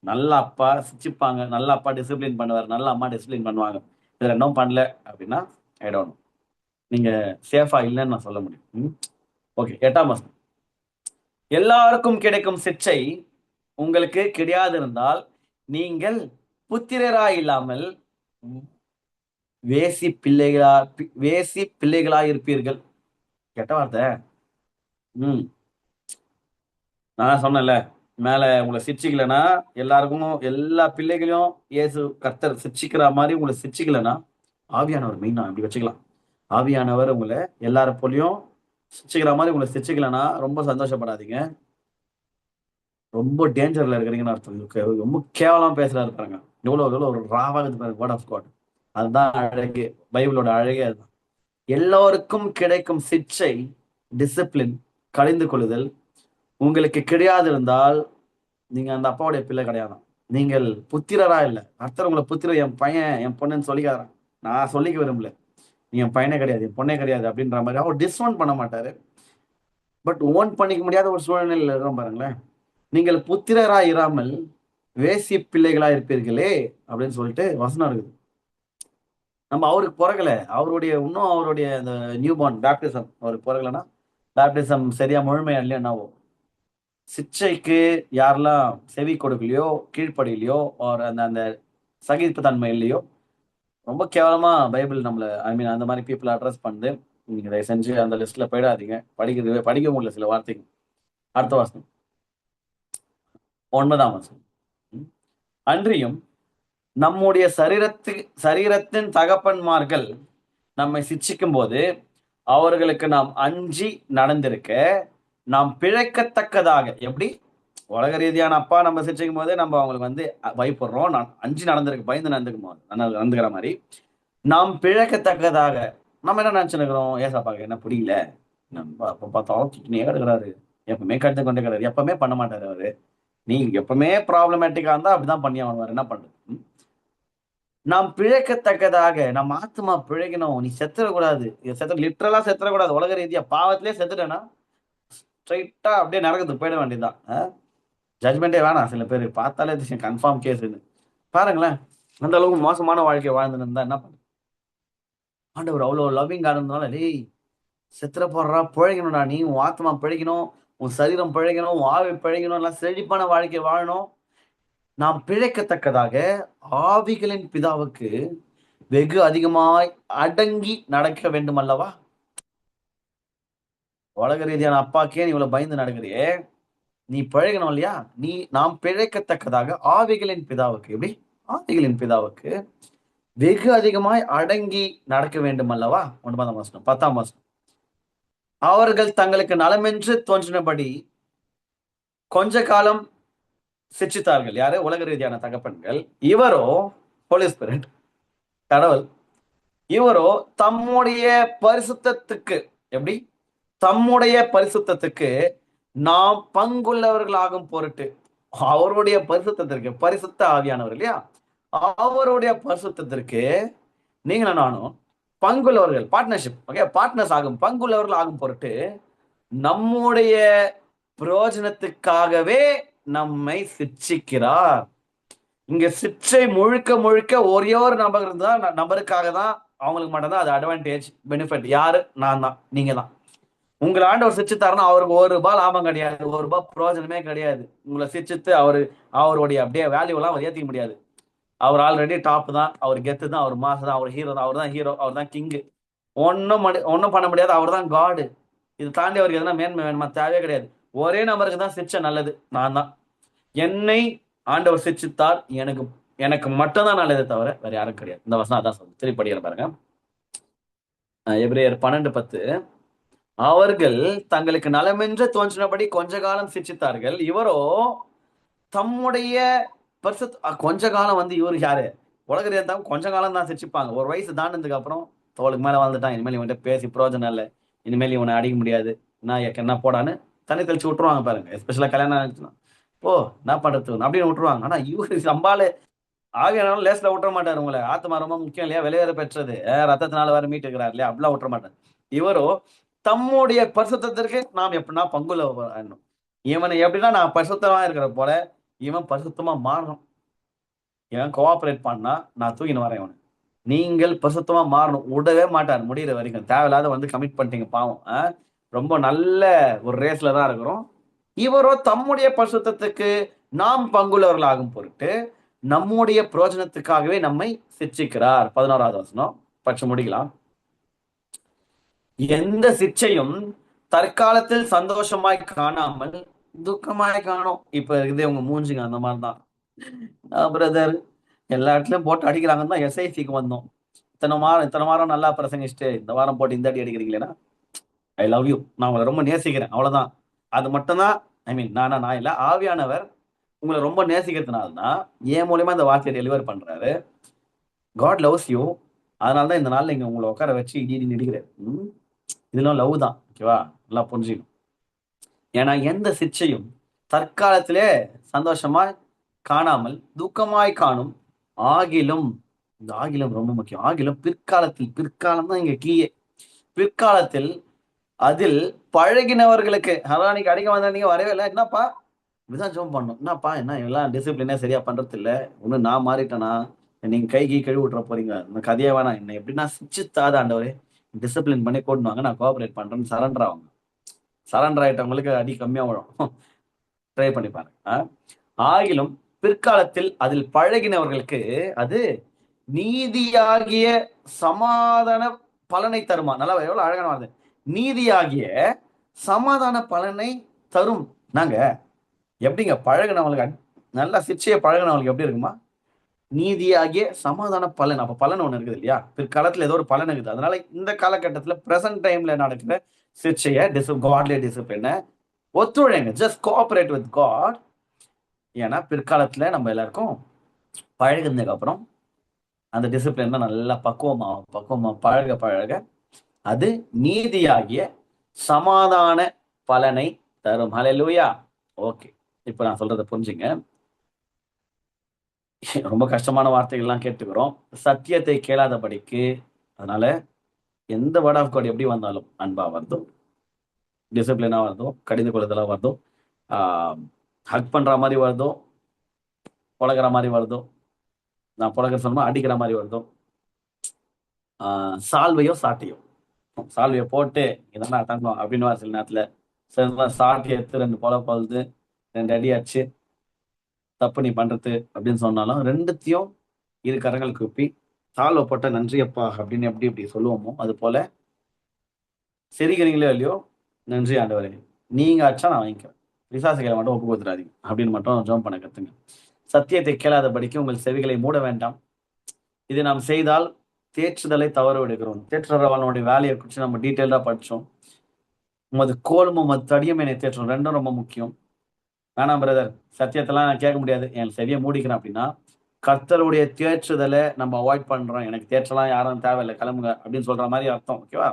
Speaker 1: நல்ல அப்பா சிச்சிப்பாங்க, நல்ல அப்பா டிசிப்ளின் பண்ணுவார், நல்ல அம்மா டிசிப்ளின் பண்ணுவாங்க. இதுல இன்னும் பண்ணல அப்படின்னா ஐ டோன்ட் நோ, நீங்க சேஃபா இல்லைன்னு நான் சொல்ல முடியும். ஓகே, 8ஆம் வசனம். எல்லாருக்கும் கிடைக்கும் சிச்சை உங்களுக்கு கிடையாது இருந்தால் நீங்கள் புத்திரராய் இல்லாமல் வேசி பிள்ளைகளா இருப்பீர்கள். கெட்ட வார்த்தை. நான் சொன்னேன்ல, மேல உங்களை சிரிச்சிக்கலன்னா எல்லாருக்கும் எல்லா பிள்ளைகளையும் இயேசு கர்த்தர் சிரிச்சிக்கிற மாதிரி உங்களை சிரிச்சிக்கலன்னா ஆவியானவர் மெயினா அப்படி வச்சுக்கலாம். ஆவியானவர் உங்களை எல்லார போலையும் சிரிச்சிக்கிற மாதிரி உங்களை சிரிச்சிக்கலன்னா ரொம்ப சந்தோஷப்படாதீங்க. ரொம்ப டேஞ்சர்ல இருக்கிறீங்கன்னு அர்த்தம். ரொம்ப கேவலம் பேசுறாரு பாருங்க. எவ்வளவு ஒரு ராவாகுது பாருங்க. Word of God. அதுதான் அழகு, பைபிளோட அழகே அதுதான். எல்லோருக்கும் கிடைக்கும் சிக்ஷை, டிசிப்ளின், கழிந்து கொள்ளுதல் உங்களுக்கு கிடையாது இருந்தால் நீங்க அந்த அப்பாவுடைய பிள்ளை கிடையாதான். நீங்கள் புத்திரரா இல்லை. அர்த்தம் உங்களை புத்திர என் பையன் என் பொண்ணுன்னு சொல்லிக்காரன். நான் சொல்லிக்க விரும்பல. நீ என் பையனே கிடையாது, என் பொண்ணே கிடையாது அப்படின்ற மாதிரி அவர் டிஸ்ஓன் பண்ண மாட்டாரு. பட் ஓன் பண்ணிக்க முடியாத ஒரு சூழ்நிலையில் இருக்கிறோம் பாருங்களேன். நீங்கள் புத்திரரா இராமல் வேசி பிள்ளைகளா இருப்பீர்களே அப்படின்னு சொல்லிட்டு வசனம் இருக்குது. நம்ம அவருக்கு பிறகல, அவருடைய அந்த நியூ பார்ன் பேப்டிசம் அவருக்கு பிறகலன்னா பேப்டிசம் சரியா முழுமையா இல்லையா என்னவோ. சிச்சைக்கு யாரெல்லாம் செவி கொடுக்கலையோ, கீழ்ப்படியிலையோ, அந்த அந்த சகிப்பு தன்மை இல்லையோ, ரொம்ப கேவலமா பைபிள் நம்மள அந்த மாதிரி பீப்புள் அட்ரஸ் பண்ணுது. நீங்க தயவு செஞ்சு அந்த லிஸ்ட்ல போயிடாதீங்க. படிக்க முடியல சில வார்த்தைங்க. அடுத்த வாசனம், 9ஆம் வசனம். அன்றியும் நம்முடைய சரீரத்தின் தகப்பன்மார்கள் நம்மை சிச்சிக்கும் போது அவர்களுக்கு நாம் அஞ்சி நடந்திருக்க நாம் பிழைக்கத்தக்கதாக, எப்படி உலக ரீதியான அப்பா நம்ம சிரிச்சிக்கும் போது நம்ம அவங்களுக்கு பயப்படுறோம். நான் அஞ்சு நடந்திருக்கு, பயந்து நடந்துக்கிற மாதிரி நாம் பிழைக்கத்தக்கதாக நம்ம என்ன நினைச்சுக்கிறோம்? ஏசாப்பாக்கு என்ன புரியல, நம்ம அப்ப பார்த்தாலும் திட்டினே கிடக்குறாரு, எப்பவுமே கருத்து கொண்டே கிடக்குறாரு, எப்பவுமே பண்ண மாட்டாரு அவரு. நீ எப்பவுமே ப்ராப்ளமேட்டிக்கா இருந்தா அப்படிதான் பண்ணி அவன் என்ன பண்றது? நாம் பிழைக்கத்தக்கதாக நம்ம ஆத்மா பிழைக்கணும். நீ செத்துடக்கூடாது, லிட்டரலா செத்துடக்கூடாது. உலக ரீதியா பாவத்திலே செத்துட்டேன்னா ஸ்ட்ரைட்டா அப்படியே நடக்குது, போயிட வேண்டியதுதான். ஜட்மெண்டே வேணாம். சில பேர் பார்த்தாலே கன்ஃபார்ம் கேஸ்ன்னு பாருங்களேன். அந்த அளவுக்கு மோசமான வாழ்க்கை வாழ்ந்துன்னு இருந்தா என்ன பண்ண? ஆண்டவர் அவ்வளோ லவ்விங் ஆனதுனால, டேய் செத்துற போடுறா, பிழைக்கணும்டா, நீ உன் ஆத்மா பிழைக்கணும், உன் சரீரம் பிழைக்கணும், உன் ஆவி பிழைக்கணும், எல்லாம் செழிப்பான வாழ்க்கை வாழணும். நாம் பிழைக்கத்தக்கதாக ஆவிகளின் பிதாவுக்கு வெகு அதிகமாய் அடங்கி நடக்க வேண்டும் அல்லவா? உலக ரீதியான அப்பாக்கே நீ இவ்வளவு பயந்து நடக்கிறியே, நீ பிழைக்கணும் இல்லையா? நாம் பிழைக்கத்தக்கதாக ஆவிகளின் பிதாவுக்கு, எப்படி? ஆவிகளின் பிதாவுக்கு வெகு அதிகமாய் அடங்கி நடக்க வேண்டும் அல்லவா? 9ஆம் வசனம். 10ஆம் வசனம். அவர்கள் தங்களுக்கு நலமென்று தோன்றினபடி கொஞ்ச காலம் சிச்சித்தார்கள். யாரு? உலக ரீதியான தகப்பன்கள். இவரோ ஹோலி ஸ்பிரிட், கடவுள், இவரோ தம்முடைய பரிசுத்தத்துக்கு, எப்படி? தம்முடைய பரிசுத்தத்துக்கு நாம் பங்குள்ளவர்களாகும் பொருட்டு, அவருடைய பரிசுத்தத்திற்கு, பரிசுத்த ஆவியானவர் இல்லையா, அவருடைய பரிசுத்தத்திற்கு நீங்க நானும் பங்குள்ளவர்கள், பார்ட்னர்ஷிப், ஓகே, பார்ட்னர்ஸ் ஆகும், பங்குள்ளவர்கள் ஆகும் பொருட்டு நம்முடைய பிரயோஜனத்துக்காகவே நம்மை சிட்சிக்கிறார். இங்க சிற்றை முழுக்க முழுக்க ஒரே ஒரு நபருக்காக தான், அவங்களுக்கு மட்டும்தான் அது அட்வான்டேஜ், பெனிஃபிட். யாரு? நான் தான், நீங்க தான். உங்களை ஆண்டவர் சிரிச்சுத்தாருன்னா அவருக்கு ₹1 லாபம் கிடையாது, ₹1 பிரயோஜனமே கிடையாது. உங்களை சிரிச்சுட்டு அவருடைய அப்படியே வேல்யூ எல்லாம் அவர் ஏத்திக்க முடியாது. அவர் ஆல்ரெடி டாப் தான், அவர் கெத்து தான், அவர் மாசு தான், அவர் ஹீரோ தான், அவர் தான் ஹீரோ, அவர் தான் கிங்கு. ஒன்னும் பண்ண முடியாது, அவர் தான் காடு. இது தாண்டி அவருக்கு எதனா மேன்மை வேணுமா? தேவையே கிடையாது. ஒரே நபருக்கு தான் சிரிச்ச நல்லது, நான் தான். என்னை ஆண்டவர் சிரிச்சுத்தார், எனக்கு மட்டும்தான் நல்லதே தவிர வேற யாரும் கிடையாது. இந்த வசனம் அதான் சொல்லுது. திருப்பி படிக்கிற பாருங்க. எபிரேயர் 12:10. அவர்கள் தங்களுக்கு நலமென்று தோன்றினபடி கொஞ்ச காலம் சிரிச்சித்தார்கள், இவரோ தம்முடைய கொஞ்ச காலம் வந்து இவரு யாரு? உலகத்தை இருந்தாலும் கொஞ்ச காலம் தான் சிரிச்சுப்பாங்க. ஒரு வயசு தாண்டினதுக்கு அப்புறம் தோளுக்கு மேல வாழ்ந்துட்டான், இனிமேல் இவன்கிட்ட பேசி பிரயோஜனம் இல்லை, இனிமேல் இவனை அடிக்க முடியாது, நான் என்ன போடான்னு தண்ணி தெளிச்சு விட்டுருவாங்க பாருங்க. எஸ்பெஷலா கல்யாணம் ஆச்சுன்னா, ஓ என்ன பண்றது அப்படின்னு விட்டுருவாங்க. ஆனா இவரு சம்பாலு ஆவியானாலும் லேஸ்ல விட்டுற மாட்டாரு. உங்களை ஆத்மா ரொம்ப முக்கியம் இல்லையா, வெளியேற பெற்றது, ரத்தத்தினால வேற மீட்டு இருக்கிறார் இல்லையா, அப்படிலாம் விட்டுற மாட்டார். இவரோ தம்முடைய பரிசுத்தத்திற்கு நாம் எப்படின்னா பங்குல வரணும். இவனை எப்படின்னா நான் பரிசுத்தமா இருக்கிற போல இவன் பரிசுத்தமா மாறணும். இவன் கோஆபரேட் பண்ணா நான் தூக்கின்னு வரேன் இவனை. நீங்கள் பரிசுத்தமா மாறணும். விடவே மாட்டார் முடிகிற வரைக்கும். தேவையில்லாத வந்து கமிட் பண்ணிட்டீங்க பாவம். ரொம்ப நல்ல ஒரு ரேஸ்ல தான் இருக்கிறோம். இவரோ தம்முடைய பரிசுத்தத்துக்கு நாம் பங்குள்ளவர்களாகும் பொருட்டு நம்முடைய பிரயோஜனத்துக்காகவே நம்மை சிட்சிக்கிறார். 11வது வசனம் படிச்சு முடிக்கலாம். எந்த சிற்சையும் தற்காலத்தில் சந்தோஷமாய் காணாமல் துக்கமாய் காணும். இப்ப இதே உங்க மூஞ்சிங்க அந்த மாதிரிதான். பிரதர் எல்லா இடத்துலயும் போட்டு அடிக்கிறாங்கன்னு தான் எஸ்ஐசிக்கு வந்தோம். இத்தனை வாரம் நல்லா பிரசங்கிச்சுட்டு இந்த வாரம் போட்டு இந்த அடி அடிக்கிறீங்களேன்னா, ஐ லவ் யூ, நான் உங்களை ரொம்ப நேசிக்கிறேன், அவ்வளவுதான். அது மட்டும்தான். ஐ மீன் நான் இல்ல, ஆவியானவர் உங்களை ரொம்ப நேசிக்கிறதுனால தான் என் மூலியமா இந்த வார்த்தையை டெலிவர் பண்றாரு. God loves you. அதனாலதான் இந்த நாள்ல இங்க உங்களை உட்கார வச்சு இடி நடிக்கிறேன். இதெல்லாம் லவ் தான். ஓகேவா? நல்லா புரிஞ்சுக்கணும். ஏன்னா எந்த சிற்சையும் தற்காலத்திலே சந்தோஷமாய் காணாமல் துக்கமாய் காணும். ஆகிலும், இந்த ஆகிலும் ரொம்ப முக்கியம். ஆகிலும் பிற்காலம் தான் இங்க கீயே. பிற்காலத்தில் அதில் பழகினவர்களுக்கு, அதான் நீங்க அடிக்க வந்த நீங்க வரவே இல்லை, என்னப்பா இப்படிதான் ஜோம் பண்ணும், என்னப்பா என்ன எல்லாம் டிசிப்ளினே சரியா பண்றது இல்லை, ஒண்ணு நான் மாறிட்டேனா, நீங்க கை கழுவி விட்டுற போறீங்க, இந்த கதையே வேணாம், என்ன எப்படின்னா சிச்சுத்தாத ஆண்டவரே டிசிப்ளின் பண்ணி கூட்டுவாங்க, நான் கோஆபரேட் பண்றேன்னு சரண்டர் ஆவாங்க. சரண்டர் ஆயிட்டவங்களுக்கு அடி கம்மியா விழும். ட்ரை பண்ணி பாருங்க. ஆகிலும் பிற்காலத்தில் அதில் பழகினவர்களுக்கு அது நீதியாகிய சமாதான பலனை தருமா. நல்லா எவ்வளவு அழகான வார்த்தை, நீதியாகிய சமாதான பலனை தரும். நாங்க எப்படிங்க பழகினவங்களுக்கு, நல்லா சிற்சையை பழகினவங்களுக்கு எப்படி இருக்குமா? நீதியாகிய சமாதான பலன். அப்ப பலன் ஒண்ணு இருக்குது இல்லையா, பிற்காலத்துல ஏதோ ஒரு பலன் இருக்குது. அதனால இந்த காலகட்டத்துல பிரசன்ட் டைம்ல நடக்கிற சிற்சைய காட்லி டிசிப்ளினை ஒத்துழைங்க, ஜஸ்ட் கோஆபரேட் வித் காட். ஏன்னா பிற்காலத்துல நம்ம எல்லாருக்கும் பழகுனதுக்கு அப்புறம் அந்த டிசிப்ளின் தான் நல்லா பக்குவமா பழக அது நீதியாகிய சமாதான பலனை தரும். ஹல்லேலூயா. ஓகே, இப்ப நான் சொல்றதை புரிஞ்சுங்க. ரொம்ப கஷ்டமான வார்த்தைகள்லாம் கேட்டுக்கிறோம், சத்தியத்தை கேளாதபடிக்கு. அதனால எந்த வேர்ட் ஆஃப் காட் எப்படி வந்தாலும் அன்பா வருதோ, டிசிப்ளினா வருதோ, கடிந்து கொள்ளுதலா வருதோ, ஹக் பண்ற மாதிரி வருதோ, புழகிற மாதிரி வருதோ, நான் புழகிற சொன்னா அடிக்கிற மாதிரி வருதோ, சால்வையோ சாட்டையோ, சால்வையை போட்டு இதெல்லாம் தங்கம் அப்படின்னு சில நேரத்துல சாட்டி எடுத்து 2 போல பழுது 2 அடி அடிச்சு தப்பு நீ பண்றது அப்படின்னு சொன்னாலும் ரெண்டுத்தையும் இரு கரங்கள் கூப்பி சால்வை போட்ட நன்றி அப்பா அப்படின்னு எப்படி இப்படி சொல்லுவோமோ, அது போல சிரிக்கிறீங்களோ இல்லையோ, நன்றி ஆண்டவரே, நீங்க அடிச்சா நான் வாங்கிக்கிறேன், விசாசிகளை மட்டும் ஒப்பு கொடுத்துடாதீங்க அப்படின்னு மட்டும் ஜெபம் பண்ண கத்துங்க. சத்தியத்தை கேளாதபடிக்கு உங்கள் செவிகளை மூட வேண்டாம். இதை நாம் செய்தால் தேற்றுதலை தவற விடுகிறோம். தேற்றுறவனுடைய வேலையை குறித்து நம்ம டீட்டெயிலா படிச்சோம். உமது கோலும் உமது தடியும் என்னை தேற்றணும், ரெண்டும் ரொம்ப முக்கியம். வேணாம் பிரதர், சத்தியத்தெல்லாம் நான் கேட்க முடியாது, என் செவியை மூடிக்கிறேன் அப்படின்னா கர்த்தருடைய தேற்றுதலை நம்ம அவாய்ட் பண்றோம். எனக்கு தேற்றலாம் யாரும் தேவையில்லை, கிளம்புங்க அப்படின்னு சொல்ற மாதிரி அர்த்தம். ஓகேவா?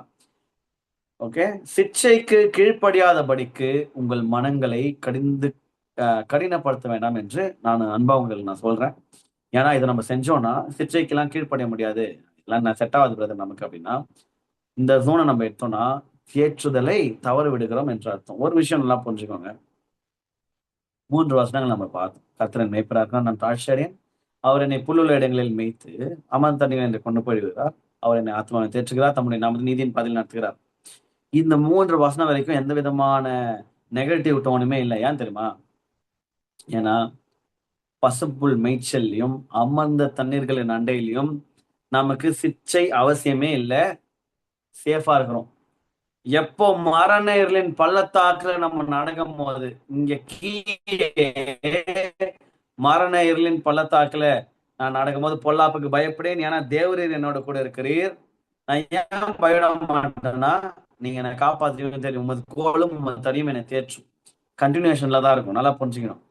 Speaker 1: ஓகே. சிற்சைக்கு கீழ்ப்படியாதபடிக்கு உங்கள் மனங்களை கடினப்படுத்த வேண்டாம் என்று நான் அன்பா உங்களுக்கு நான் சொல்றேன். ஏன்னா இதை நம்ம செஞ்சோம்னா சிற்சைக்கெல்லாம் கீழ்ப்படிய முடியாது, எல்லாம் நான் செட் ஆகாது பிரதர் நமக்கு அப்படின்னா, இந்த ஜோனை நம்ம எடுத்தோம்னா தேற்றுதலை தவறு விடுகிறோம் என்று அர்த்தம். ஒரு விஷயம் நல்லா புரிஞ்சுக்கோங்க, 3 வசனங்கள் நம்ம பார்த்தோம். கர்த்தர் என் மேய்ப்பராக இருக்கிறார், நான் தாழ்ச்சியடையேன். அவர் என்னை புல்லுள்ள இடங்களில் மேய்த்து அமர்ந்த தண்ணீர் என்று கொண்டு போய் விடுகிறார். அவர் என்னை ஆத்மாவை தேற்றுகிறார், தம்முடைய நமது நீதியின் பாதையில் நடத்துகிறார். இந்த 3 வசனம் வரைக்கும் எந்த விதமான நெகட்டிவ் டோனுமே இல்லை. ஏன் தெரியுமா? ஏன்னா பசுப்புல் மேய்ச்சல்லையும் அமர்ந்த தண்ணீர்களின் அண்டையிலையும் நமக்கு சிச்சை அவசியமே இல்லை. சேஃபா இருக்கிறோம். எப்போ மரண இருளின் பள்ளத்தாக்குல நம்ம நடக்கும் போது, இங்க கீழே மரண இருளின் பள்ளத்தாக்குல நான் நடக்கும்போது பொல்லாப்புக்கு பயப்படேன், ஏன்னா தேவரீர் என்னோட கூட இருக்கிறீர். நான் ஏன் பயப்பட மாட்டேன்னா, நீங்க என்னை காப்பாற்றுவீங்கன்னு தெரியும். உமது கோலும் உமது தடியும் என்னை தேற்றும். கண்டினியூஷன்ல தான் இருக்கும். நல்லா புரிஞ்சுக்கணும்.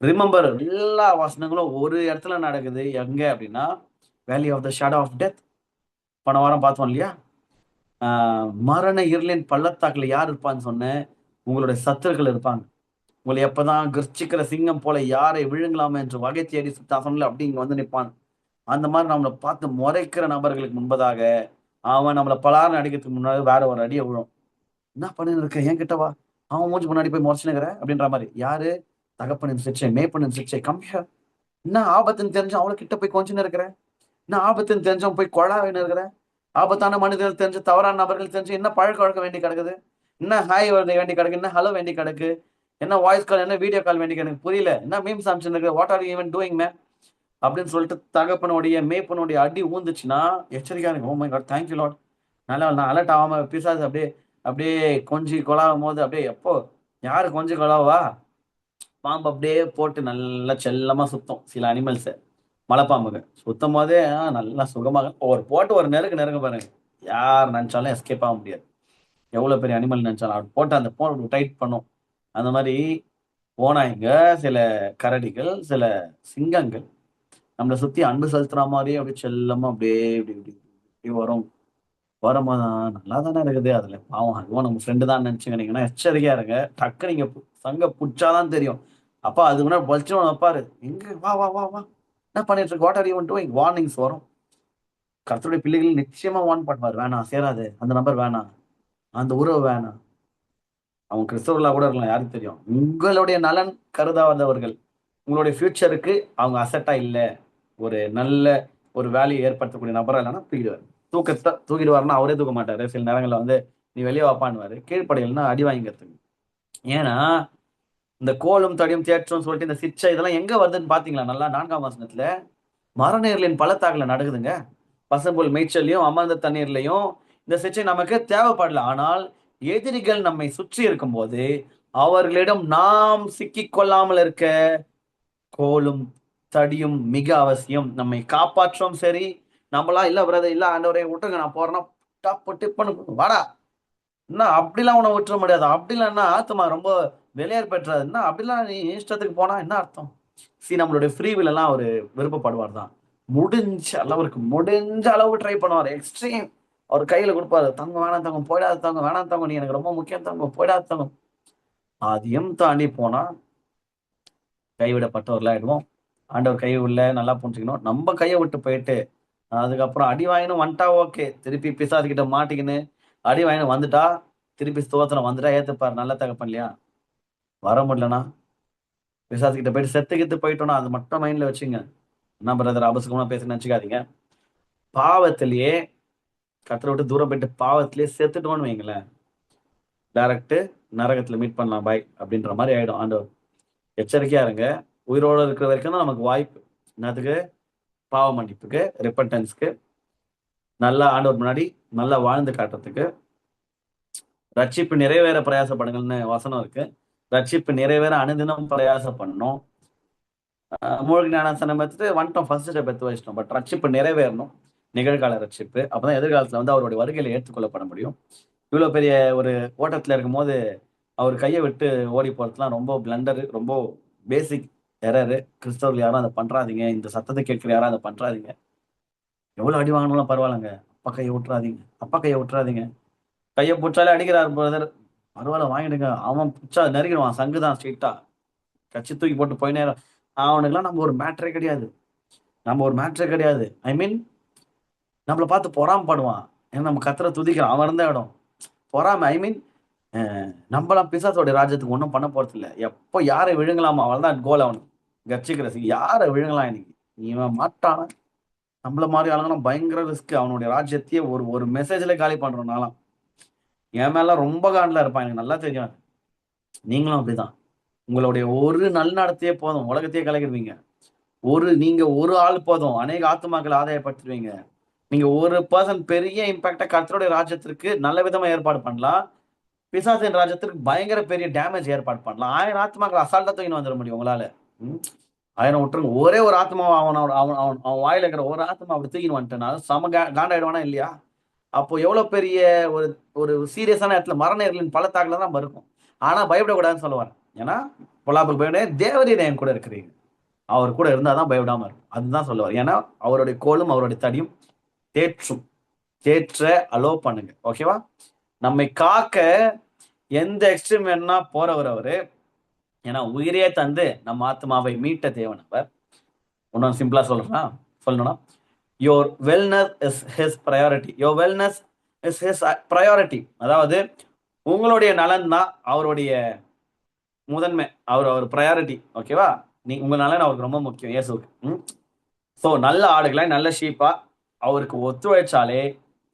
Speaker 1: ரிமெம்பர், எல்லா வசனங்களும் ஒரு இடத்துல நடக்குது. எங்க அப்படின்னா, valley of the shadow of death. போன வாரம் பார்த்தோம் இல்லையா? மரண இருளின் பள்ளத்தாக்குல யார் இருப்பான்னு சொன்னேன்? உங்களுடைய சத்துருக்கள் இருப்பாங்க. உங்களை எப்பதான் கர்ச்சிக்கிற சிங்கம் போல யாரை விழுங்கலாமா என்று வகை தேடி சொன்னல அப்படி இங்க வந்து நிற்பான். அந்த மாதிரி நம்மளை பார்த்து முறைக்கிற நபர்களுக்கு முன்பதாக அவன் நம்மளை பலாரம் அடிக்கிறதுக்கு முன்னாடி வேற ஒரு அடியை விழும். என்ன பண்ணின்னு இருக்க, என் கிட்ட வா, அவன் மூஞ்சி முன்னாடி போய் முறைச்சுனுக்கிற அப்படின்ற மாதிரி. யாரு? தகப்பனின் சிக்ஷை, மேய்ப்பனின் சிக்ஷை. கம்மியா என்ன ஆபத்துன்னு தெரிஞ்சு அவளை கிட்ட போய் கொஞ்சம் இருக்கிற, என்ன ஆபத்துன்னு தெரிஞ்சவன் போய் கொழா வேணும் இருக்கிற, ஆபத்தான மனிதர்கள் தெரிஞ்சு, தவறான நபர்கள் தெரிஞ்சு என்ன பழக்க வழக்கம் வேண்டி கிடக்குது, என்ன ஹாய் வேண்டி கிடக்கு, என்ன ஹலோ வேண்டி கிடக்கு, என்ன வாய்ஸ் கால், என்ன வீடியோ கால் வேண்டி கிடக்கு, புரியல, என்ன மீம்ஸ் அமிச்சு what are you even doing ma'am அப்படின்னு சொல்லிட்டு தகப்பனுடைய மேய்ப்பனுடைய அடி ஊந்துச்சுன்னா எச்சரிக்கையா இருக்கு. Oh my God, thank you Lord. நல்லா நான் அலர்ட் ஆகாம பிசாசு அப்படியே அப்படியே கொஞ்சி கொலாவும் போது அப்படியே எப்போ யாரு கொஞ்சி கொலாவா பாம்பு அப்படியே போட்டு நல்லா செல்லமா சுத்தம். சில அனிமல்ஸ் மலைப்பாம்புங்க சுத்தம் போதே நல்லா சுகமாக ஒரு போட்டு ஒரு நெருங்க பாருங்க, யார் நினைச்சாலும் எஸ்கேப் ஆக முடியாது. எவ்வளவு பெரிய அனிமல் நினைச்சாலும் அவர் போட்டு அந்த போன் டைட் பண்ணும். அந்த மாதிரி ஓநாய்ங்க, சில கரடிகள், சில சிங்கங்கள் நம்மளை சுத்தி அன்பு செலுத்துற மாதிரியே அப்படியே செல்லமா அப்படியே இப்படி இப்படி இப்படி வரும். வரும்போது நல்லா தானே இருக்குது, அதுல பாவம் அதுவும் நம்ம ஃப்ரெண்டு தான் நினைச்சுக்கிறீங்கன்னா எச்சரிக்கையா இருங்க. டக்கு நீங்க சங்க புடிச்சாதான் தெரியும். அப்பா அது முன்னாடி பலிச்சும் வைப்பாரு, எங்க வா வா வா வா, என்ன பண்ணிட்டு இருக்கு, what are you doing, warnings வரும். கர்த்தருடைய பிள்ளைகள் நிச்சயமா வார்ன் பண்ணுவார், வேணாம் சேராது, அந்த நம்பர் வேணாம், அந்த உறவு வேணாம். அவங்க கிறிஸ்தவர்களா கூட இருக்கலாம், யாருக்கு தெரியும். உங்களுடைய நலன் கருதாதவர்கள், உங்களுடைய ஃபியூச்சருக்கு அவங்க அசட்டா இல்லை, ஒரு நல்ல ஒரு வேலையை ஏற்படுத்தக்கூடிய நபரா இல்லைன்னா தூக்கிடுவார். தூக்கத்தை தூக்கிடுவாருன்னா அவரே தூக்க மாட்டாரு. சில நேரங்களில் வந்து நீ வெளியே வாப்பான்னுவாரு. கீழ்ப்படையில்னா அடி வாங்கிக்கிறதுக்கு. ஏன்னா இந்த கோலும் தடியும் தேற்றும் சொல்லிட்டு இந்த சிச்சை இதெல்லாம் எங்க வருதுன்னு பாத்தீங்களா? நல்லா 4ஆம் வசனத்துல மரநீர்லின் பள்ளத்தாக்குல நடக்குதுங்க. பசும்புல் மேய்ச்சல்லையும் அமர்ந்த தண்ணீர்லையும் இந்த சிச்சை நமக்கு தேவைப்படல. ஆனால் எதிரிகள் நம்மை சுற்றி இருக்கும் போது அவர்களிடம் நாம் சிக்கிக் கொள்ளாமல் இருக்க கோலும் தடியும் மிக அவசியம். நம்மை காப்பாற்றும். சரி, நம்மளா இல்ல பிரதர், இல்ல ஆண்டவரே விட்டுருங்க, நான் போறேன்னா டப்பு டிப்புன்னு வாடா, என்ன அப்படிலாம் உன விட்டுற முடியாது. அப்படிலாம் என்ன ஆத்துமா ரொம்ப வெளியேறு பெற்றது, என்ன அப்படிலாம் நீ இஷ்டத்துக்கு போனா என்ன அர்த்தம்? நம்மளுடைய ஃப்ரீவில் எல்லாம் அவர் விருப்பப்படுவார் தான். முடிஞ்ச அளவுக்கு முடிஞ்ச அளவு ட்ரை பண்ணுவார். எக்ஸ்ட்ரீம் அவர் கையில கொடுப்பாரு. தங்க வேணாம் தங்கம், போயிடாத தங்கம், வேணாம் தங்கம், நீ எனக்கு ரொம்ப முக்கியம் தங்கம், போயிடாத தங்கம். அதையும் தாண்டி போனா கைவிடப்பட்டவர்களாயிடுவோம். ஆண்டவர் கை உள்ள நல்லா புரிஞ்சுக்கணும். நம்ம கையை விட்டு போயிட்டு அதுக்கப்புறம் அடி வாங்கினும் வந்துட்டா ஓகே, திருப்பி பிசாசுகிட்ட மாட்டிக்கின்னு அடி வாங்கினு வந்துட்டா திருப்பி ஸ்தோத்திரம் வந்துட்டா ஏத்துப்பாரு, நல்ல தகப்பன் இல்லையா? வர முடியலன்னா பிசாசுகிட்ட போயிட்டு செத்துக்கிட்டு போயிட்டோம்னா அது மட்டும் மைண்ட்ல வச்சுங்க. என்ன பிரதர் அபசகமா பேசுன்னு நினைச்சுக்காதீங்க. பாவத்திலேயே கத்தரை விட்டு தூரம் போயிட்டு பாவத்திலேயே செத்துட்டோம்னு வைங்களேன், டைரக்ட் நரகத்துல மீட் பண்ணலாம் பாய் அப்படின்ற மாதிரி ஆயிடும். ஆண்டவர் எச்சரிக்கையா இருங்க. உயிரோடு இருக்கிற வரைக்கும் தான் நமக்கு வாய்ப்பு. என்னதுக்கு? பாவ மன்னிப்புக்கு, ரிப்பன்டன்ஸ்க்கு, நல்லா ஆண்டவர் முன்னாடி நல்லா வாழ்ந்து காட்டுறதுக்கு. ரட்சிப்பு நிறைவேற பிரயாசப்படுங்கள்னு வசனம் இருக்கு. ரட்சிப்பு நிறைவேற அனுதினம் பிரயாசம் பண்ணணும். மூழ்கி ஞானசனம் எடுத்துட்டு வந்துட்டோம், ஃபர்ஸ்ட் ஸ்டெப் எடுத்து வச்சிட்டோம். பட் ரட்சிப்பு நிறைவேறணும், நிகழ்கால ரட்சிப்பு. அப்பதான் எதிர்காலத்துல வந்து அவருடைய வருகையில ஏற்றுக்கொள்ளப்பட முடியும். இவ்வளவு பெரிய ஒரு ஓட்டத்துல இருக்கும் போது அவர் கையை விட்டு ஓடி போறதுலாம் ரொம்ப பிளண்டரு, ரொம்ப பேசிக் எரரு. கிறிஸ்தவர்கள் யாரும் அதை பண்றாதீங்க. இந்த சத்தத்தை கேட்கிற யாரும் அதை பண்றாதீங்க. எவ்வளவு அடி வாங்கினாலும் பரவாயில்லங்க, அப்பா கையை விட்டுறாதீங்க, அப்பா கையை விட்டுறாதீங்க. கையை பிடிச்சாலே அடிக்கிறார் பிரதர், பரவாயில்ல வாங்கிடுங்க. அவன் பிடிச்சா நெருங்கிடுவான், சங்குதான் ஸ்ட்ரீட்டா கட்சி தூக்கி போட்டு போய் நேரம். அவனுக்குலாம் நம்ம ஒரு மேட்ரே கிடையாது, நம்ம ஒரு மேட்ரே கிடையாது. ஐ மீன் நம்மளை பார்த்து பொறாமப்படுவான். ஏன்னா நம்ம கத்தரை துதிக்கிறோம், அவன் இருந்த இடம் பொறாம. ஐ மீன் நம்மளாம் பிசாசோட ராஜ்யத்துக்கு ஒன்றும் பண்ண போறது இல்லை. எப்போ யாரை விழுங்கலாமா அவள் தான் கோல். அவனுக்கு கட்சிக்கிற யாரை விழுங்கலாம் இன்னைக்கு இவன் மாட்டான. நம்மள மாதிரி ஆளுங்கலாம் பயங்கர ரிஸ்க். அவனுடைய ராஜ்யத்தையே ஒரு ஒரு மெசேஜ்ல காலி பண்றோம்னாலாம் என் மேல ரொம்ப காண்டில் இருப்பான். எனக்கு நல்லா தெரியும். நீங்களும் அப்படிதான். உங்களுடைய ஒரு நல்நடத்தையே போதும் உலகத்தையே கலக்கிடுவீங்க. நீங்க ஒரு ஆள் போதும் அநேக ஆத்துமாக்களை ஆதாயப்படுத்துவீங்க. நீங்க ஒரு பர்சன் பெரிய இம்பாக்டா கர்த்தருடைய ராஜ்யத்திற்கு நல்ல விதமா ஏற்பாடு பண்ணலாம். பிசாசின் ராஜ்யத்திற்கு பயங்கர பெரிய டேமேஜ் ஏற்பாடு பண்ணலாம். 1000 ஆத்மாக்கள் அசால்ட்டா தூக்கின்னு வந்துட முடியும் உங்களால. ம். 1000 விட்டுருங்க. ஒரே ஒரு ஆத்மா அவனோட அவன் அவன் அவன் வாயில இருக்கிற ஒரு ஆத்மா அப்படி தூக்கின்னு வந்துட்டேன்னா சம காண்டாயிடுவானா இல்லையா? அப்போ எவ்வளவு பெரிய ஒரு ஒரு சீரியஸான இடத்துல மரண இருளின் பள்ளத்தாக்குல தான் நம்ம இருக்கும். ஆனா பயப்படக்கூடாதுன்னு சொல்லுவார். ஏன்னா பொல்லாப்புக்கு பயப்பட தேவரீர் என் கூட இருக்கிறீங்க. அவர் கூட இருந்தாதான் பயப்படாம இருக்கும். அதுதான் சொல்லுவார். ஏன்னா அவருடைய கோலும் அவருடைய தடியும் தேற்றும். தேற்ற அலோ பண்ணுங்க. ஓகேவா? நம்மை காக்க எந்த எக்ஸ்ட்ரீம் வேணும்னா போறவர் அவரு. ஏன்னா உயிரே தந்து நம்ம ஆத்மாவை மீட்ட தேவன் அவர். இன்னும் சிம்பிளா சொல்லணும்னா your wellness is his priority. Your wellness is his priority. அதாவது உங்களுடைய நலன் தான் அவருடைய முதன்மை. அவர் ப்ரையாரிட்டி. ஓகேவா? உங்க நலன் அவருக்கு ரொம்ப முக்கியம் இயேசுக்கு. ஸோ நல்ல ஆடுகளை நல்ல ஷீப்பா அவருக்கு ஒத்துழைச்சாலே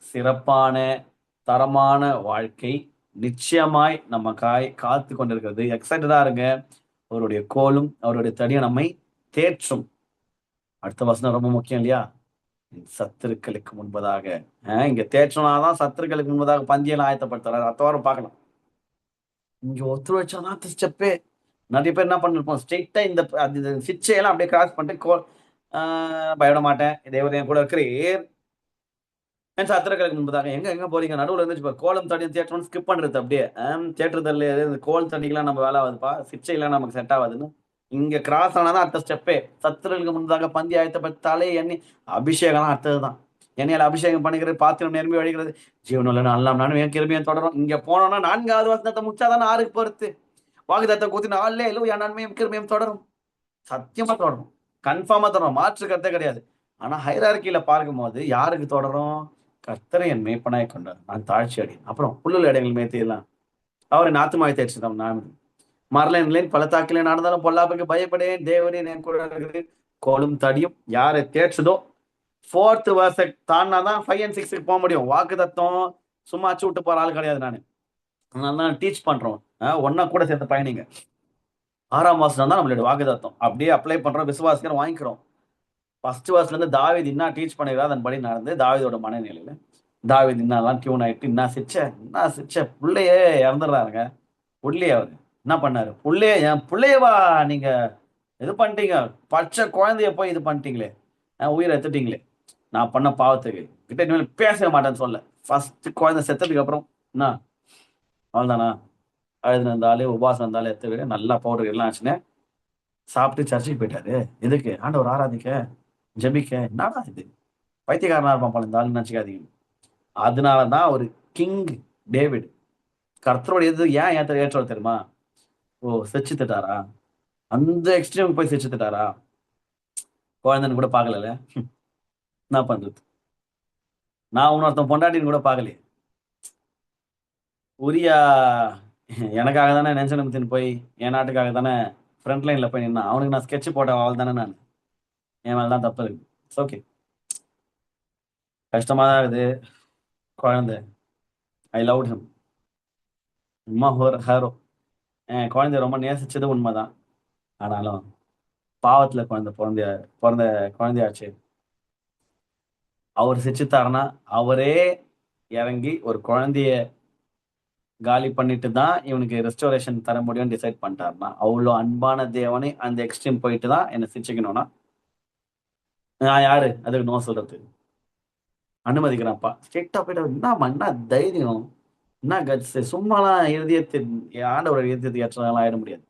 Speaker 1: சிறப்பான தரமான வாழ்க்கை நிச்சயமாய் நம்ம காத்து கொண்டிருக்கிறது. எக்ஸைட்டடா இருங்க. அவருடைய கோலும் அவருடைய தடியும் நம்மை தேற்றும். அடுத்த வசனம் ரொம்ப முக்கியம் இல்லையா? சத்துருக்களுக்கு முன்பதாக இங்க தேற்றனாதான் சத்துருக்களுக்கு முன்பதாக பந்தியெல்லாம் ஆயத்தப்படுத்துறாரு. அடுத்த வாரம் பார்க்கலாம். இங்க ஒத்துழைச்சாதான் ஸ்டெப்பே. நிறைய பேர் என்ன பண்ணிருப்போம், ஸ்ட்ரெயிட்டா இந்த சிச்சையெல்லாம் அப்படியே கிராஸ் பண்ணிட்டு பயப்பட மாட்டேன் தேவன் என் கூட இருக்கிறீர் என் சத்திரங்களுக்கு முன்பதாக எங்க போறீங்க நடுவில் இருந்துச்சு கோலம் தடி தேட்டரும் ஸ்கிப் பண்றது அப்படியே தேட்டத்துல கோல் தண்ணிக்கெல்லாம் நம்ம வேலை ஆகுதுப்பா, சிச்சையெல்லாம் நமக்கு செட் ஆகாதுன்னு இங்க கிராஸ் ஆனாதான் அடுத்த ஸ்டெப்பே. சத்துருகளுக்கு முன்பதாக பந்தி ஆயத்தப்பட்டாலே எண்ணெய் அபிஷேகம் அடுத்ததுதான். எண்ணெயில அபிஷேகம் பண்ணிக்கிறது, பாத்திரம் நிரம்பி வழிகிறது, ஜீவனுள்ள நான்லாம் நானும் என் கிருபையும் தொடரும். இங்க போனோம்னா 4வது வசனத்தை முடிச்சாதான் 6க்கு பொறுத்து வாக்குத்தத்தம் கூத்தி 4 என் நன்மையும் கிருபையும் தொடரும். சத்தியமா தொடரும், கன்ஃபார்மா தொடரும், மாற்று கருத்தே கிடையாது. ஆனா ஹைரார்கியில பார்க்கும் போது யாருக்கு தொடரும்? கர்த்தரை என் மேய்ப்பனாய் கொண்டார், நான் தாழ்ச்சி அடையேன். அப்புறம் புல்லுள்ள இடங்கள் மேய்த்திடலாம், அவரை நாத்துமாய் தேய்ச்சிதான். நான் மரலேன் பள்ளத்தாக்கிலே நடந்தாலும் பொல்லாப்புக்கு பயப்படேன், தேவனே என் கூட இருக்கிறேன். கோலும் தடியும் யாரை தேய்ச்சதோ 4th verse தாண்டாதான் 5 and 6க்கு போக முடியும். வாக்கு தத்துவம் சும்மா அச்சு விட்டு போற ஆள் கிடையாது. நான் தான் டீச் பண்றோம். ஒன்னா கூட சேர்த்து பயணிங்க. 6ஆம் வசனம் தான் நம்மளுடைய வாக்கு தத்துவம். அப்படியே அப்ளை பண்றோம், விசுவாசிக்கிறோம், வாங்கிக்கிறோம். ஃபர்ஸ்ட் வர்ஸ்ல இருந்து தாவீது என்ன டீச் பண்ணிருக்கா அதன்படி நடந்து தாவீதோட மனநிலையில தாவீது என்னெல்லாம் டியூன் ஆயிட்டு என்ன சிச்ச புள்ளையே இறந்துடுறாருங்க. புள்ளையே அவரு என்ன பண்ணாரு? என் புள்ளையவா நீங்க இது பண்ணிட்டீங்க, பச்சை குழந்தைய போய் இது பண்ணிட்டீங்களே, உயிரை எடுத்துட்டீங்களே, நான் பண்ண பாவத்துக்கு கிட்ட இனிமேல் பேசவே மாட்டேன்னு சொல்ல. ஃபர்ஸ்ட் குழந்தை செத்ததுக்கு அப்புறம் என்ன அவள்தானா அழுது இருந்தாலே உபாசம் இருந்தாலே எடுத்து விட நல்லா பவுடர் எல்லாம் ஆச்சுன்னு சாப்பிட்டு சர்ச்சைக்கு போயிட்டாரு. எதுக்கு? ஆண்டவர் ஆராதிக்க, ஜெபிக்க. என்னடா இது பைத்தியக்காரனா இருப்பான் போல இந்த ஆள் நினைச்சுக்காதீங்க. அதனாலதான் ஒரு கிங் டேவிட் கர்த்தரோட எது ஏன் ஏற்றவர் தெரியுமா? செச்சுட்டாரா? அந்த எக்ஸ்ட்ரீம் போய் செச்சுட்டாரா? குழந்தைன்னு கூட பார்க்கல. என்ன பண்றது? நான் இன்னொருத்தன் பொண்டாட்டின்னு கூட பார்க்கலையே. உரியா எனக்காக தானே நெஞ்சனத்தின் போய் என் நாட்டுக்காக தானே ஃப்ரண்ட் லைன்ல போய் நின்னா, அவனுக்கு நான் ஸ்கெட்ச் போட்ட அவள் தானே. நான் என் மேலதான் தப்பு இருக்கு. ஓகே, கஷ்டமா தான் இருக்குது. குழந்தை ஐ லவ் ஹிம், உமா ஹேரோ. என் குழந்தைய ரொம்ப நேசிச்சது உண்மைதான். ஆனாலும் பாவத்துல பிறந்த குழந்தையாச்சு. அவர் சிரிச்சுத்தாருன்னா அவரே இறங்கி ஒரு குழந்தைய காலி பண்ணிட்டு தான் இவனுக்கு ரெஸ்டோரேஷன் தர முடியும் டிசைட் பண்ணிட்டாருன்னா, அவ்வளோ அன்பான தேவனை அந்த எக்ஸ்ட்ரீம் போயிட்டு தான் என்னை சிரிச்சுக்கணும்னா நான் யாரு அதுக்கு நோ சொல்றது? அனுமதிக்கிறேன்ப்பா. ஸ்ட்ரெயிட்டா போயிட்டு என்ன தைரியம், என்ன கட்ஸ், சும்மாலாம் ஆண்டவர் இருதயத்துக்கு ஏற்றலாம் ஆயிட முடியாது.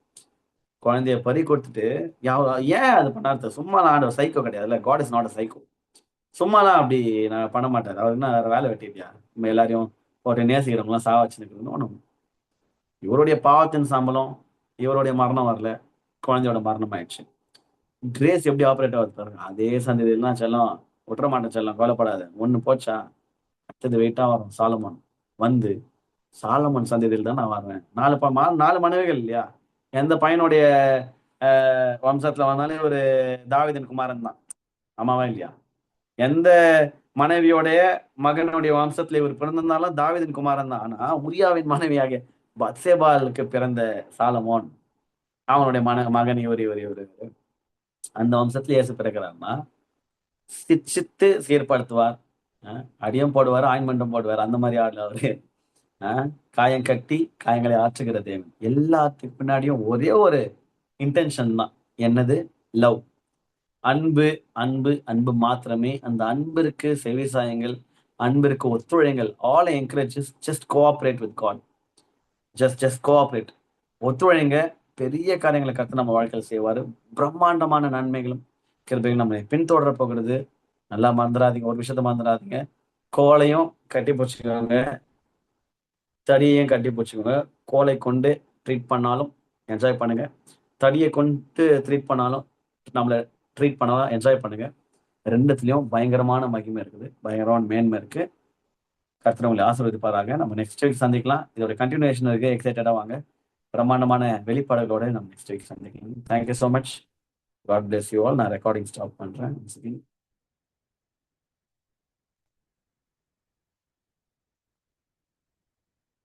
Speaker 1: குழந்தைய பறி கொடுத்துட்டு ஏன் அது பண்ணாரு? சும்மாலாம் ஆண்டவர் சைக்கோ கிடையாதுல்ல. God is not a psycho. சும்மாலாம் அப்படி நான் பண்ண மாட்டாரு. அவர் என்ன வேலை வெட்டிட்டியா நம்ம எல்லாரையும் போட்டு நேசிக்கிறவங்களாம் சாவச்சுன்னு? இவருடைய பாவத்தின் சம்பளம் இவருடைய மரணம் வரல, குழந்தையோட மரணம் ஆயிடுச்சு. கிரேஸ் எப்படி ஆப்ரேட் ஆகுது பாருங்க. அதே சந்ததியெல்லாம் செல்லம் விட்டுற மாட்டேன், செல்லம் கவலைப்படாத, ஒண்ணு போச்சா அடுத்தது வெயிட்டா வரும். சாலமோன் வந்து சாலமன் சந்ததியில் தான் நான் வர்றேன். 4 மனைவிகள் இல்லையா? எந்த பையனுடைய வம்சத்துல வந்தாலே ஒரு தாவீதின் குமாரன் தான். ஆமாவா இல்லையா? எந்த மனைவியோடைய மகனுடைய வம்சத்துல இவர் பிறந்திருந்தாலும் தாவீதின் குமாரன் தான். ஆனா உரியாவின் மனைவியாகிய பத்சேபாலுக்கு பிறந்த சாலமோன், அவனுடைய மகன் இவர் அந்த வம்சத்துல இயேசு பிறக்கிறாருன்னா சிச்சித்து சீர்படுத்துவார். அடியும் போடுவார், ஆயின்மெண்ட்டும் போடுவார். அந்த மாதிரி ஆள் அவரு. காயம் கட்டி காயங்களை ஆற்றுகிற தேவன். எல்லாத்துக்கு பின்னாடியும் ஒரே ஒரு இன்டென்ஷன் தான். என்னது? லவ். அன்பு, அன்பு, அன்பு மாத்திரமே. அந்த அன்பிற்கு செவிசாயங்கள், அன்பிற்கு ஒத்துழைங்கள். All encourage just cooperate with God. Just cooperate. ஒத்துழைங்க. பெரிய காரியங்களை கத்து நம்ம வாழ்க்கையில் செய்வாரு. பிரம்மாண்டமான நன்மைகளும் கிருபைகளும் நம்மளை பின்தொடர போகிறது. நல்லா மறந்துடாதீங்க, ஒரு விஷயத்த மறந்துடாதீங்க. கோலையும் கட்டி போச்சுக்கோங்க, தடியையும் கட்டி போச்சுக்கோங்க. கோலை கொண்டு ட்ரீட் பண்ணாலும் என்ஜாய் பண்ணுங்க, தடியை கொண்டு ட்ரீட் பண்ணாலும் நம்மளை ட்ரீட் பண்ணலாம், என்ஜாய் பண்ணுங்க. ரெண்டுத்துலயும் பயங்கரமான மகிமை இருக்குது, பயங்கரமான மேன்மை இருக்கு. கர்த்தர் உங்களை ஆசீர்வதிப்பாராக. நம்ம நெக்ஸ்ட் வீக் சந்திக்கலாம். இதோட கண்டினியூஷன் இருக்கு. எக்ஸைட்டடா வாங்க. பிரம்மாண்டமான வெளிப்பாடுகளோட நம்ம நெக்ஸ்ட் வீக் சந்திக்கலாம். Thank you so much. God bless you all. நான் ரெக்கார்டிங் ஸ்டாப் பண்றேன்.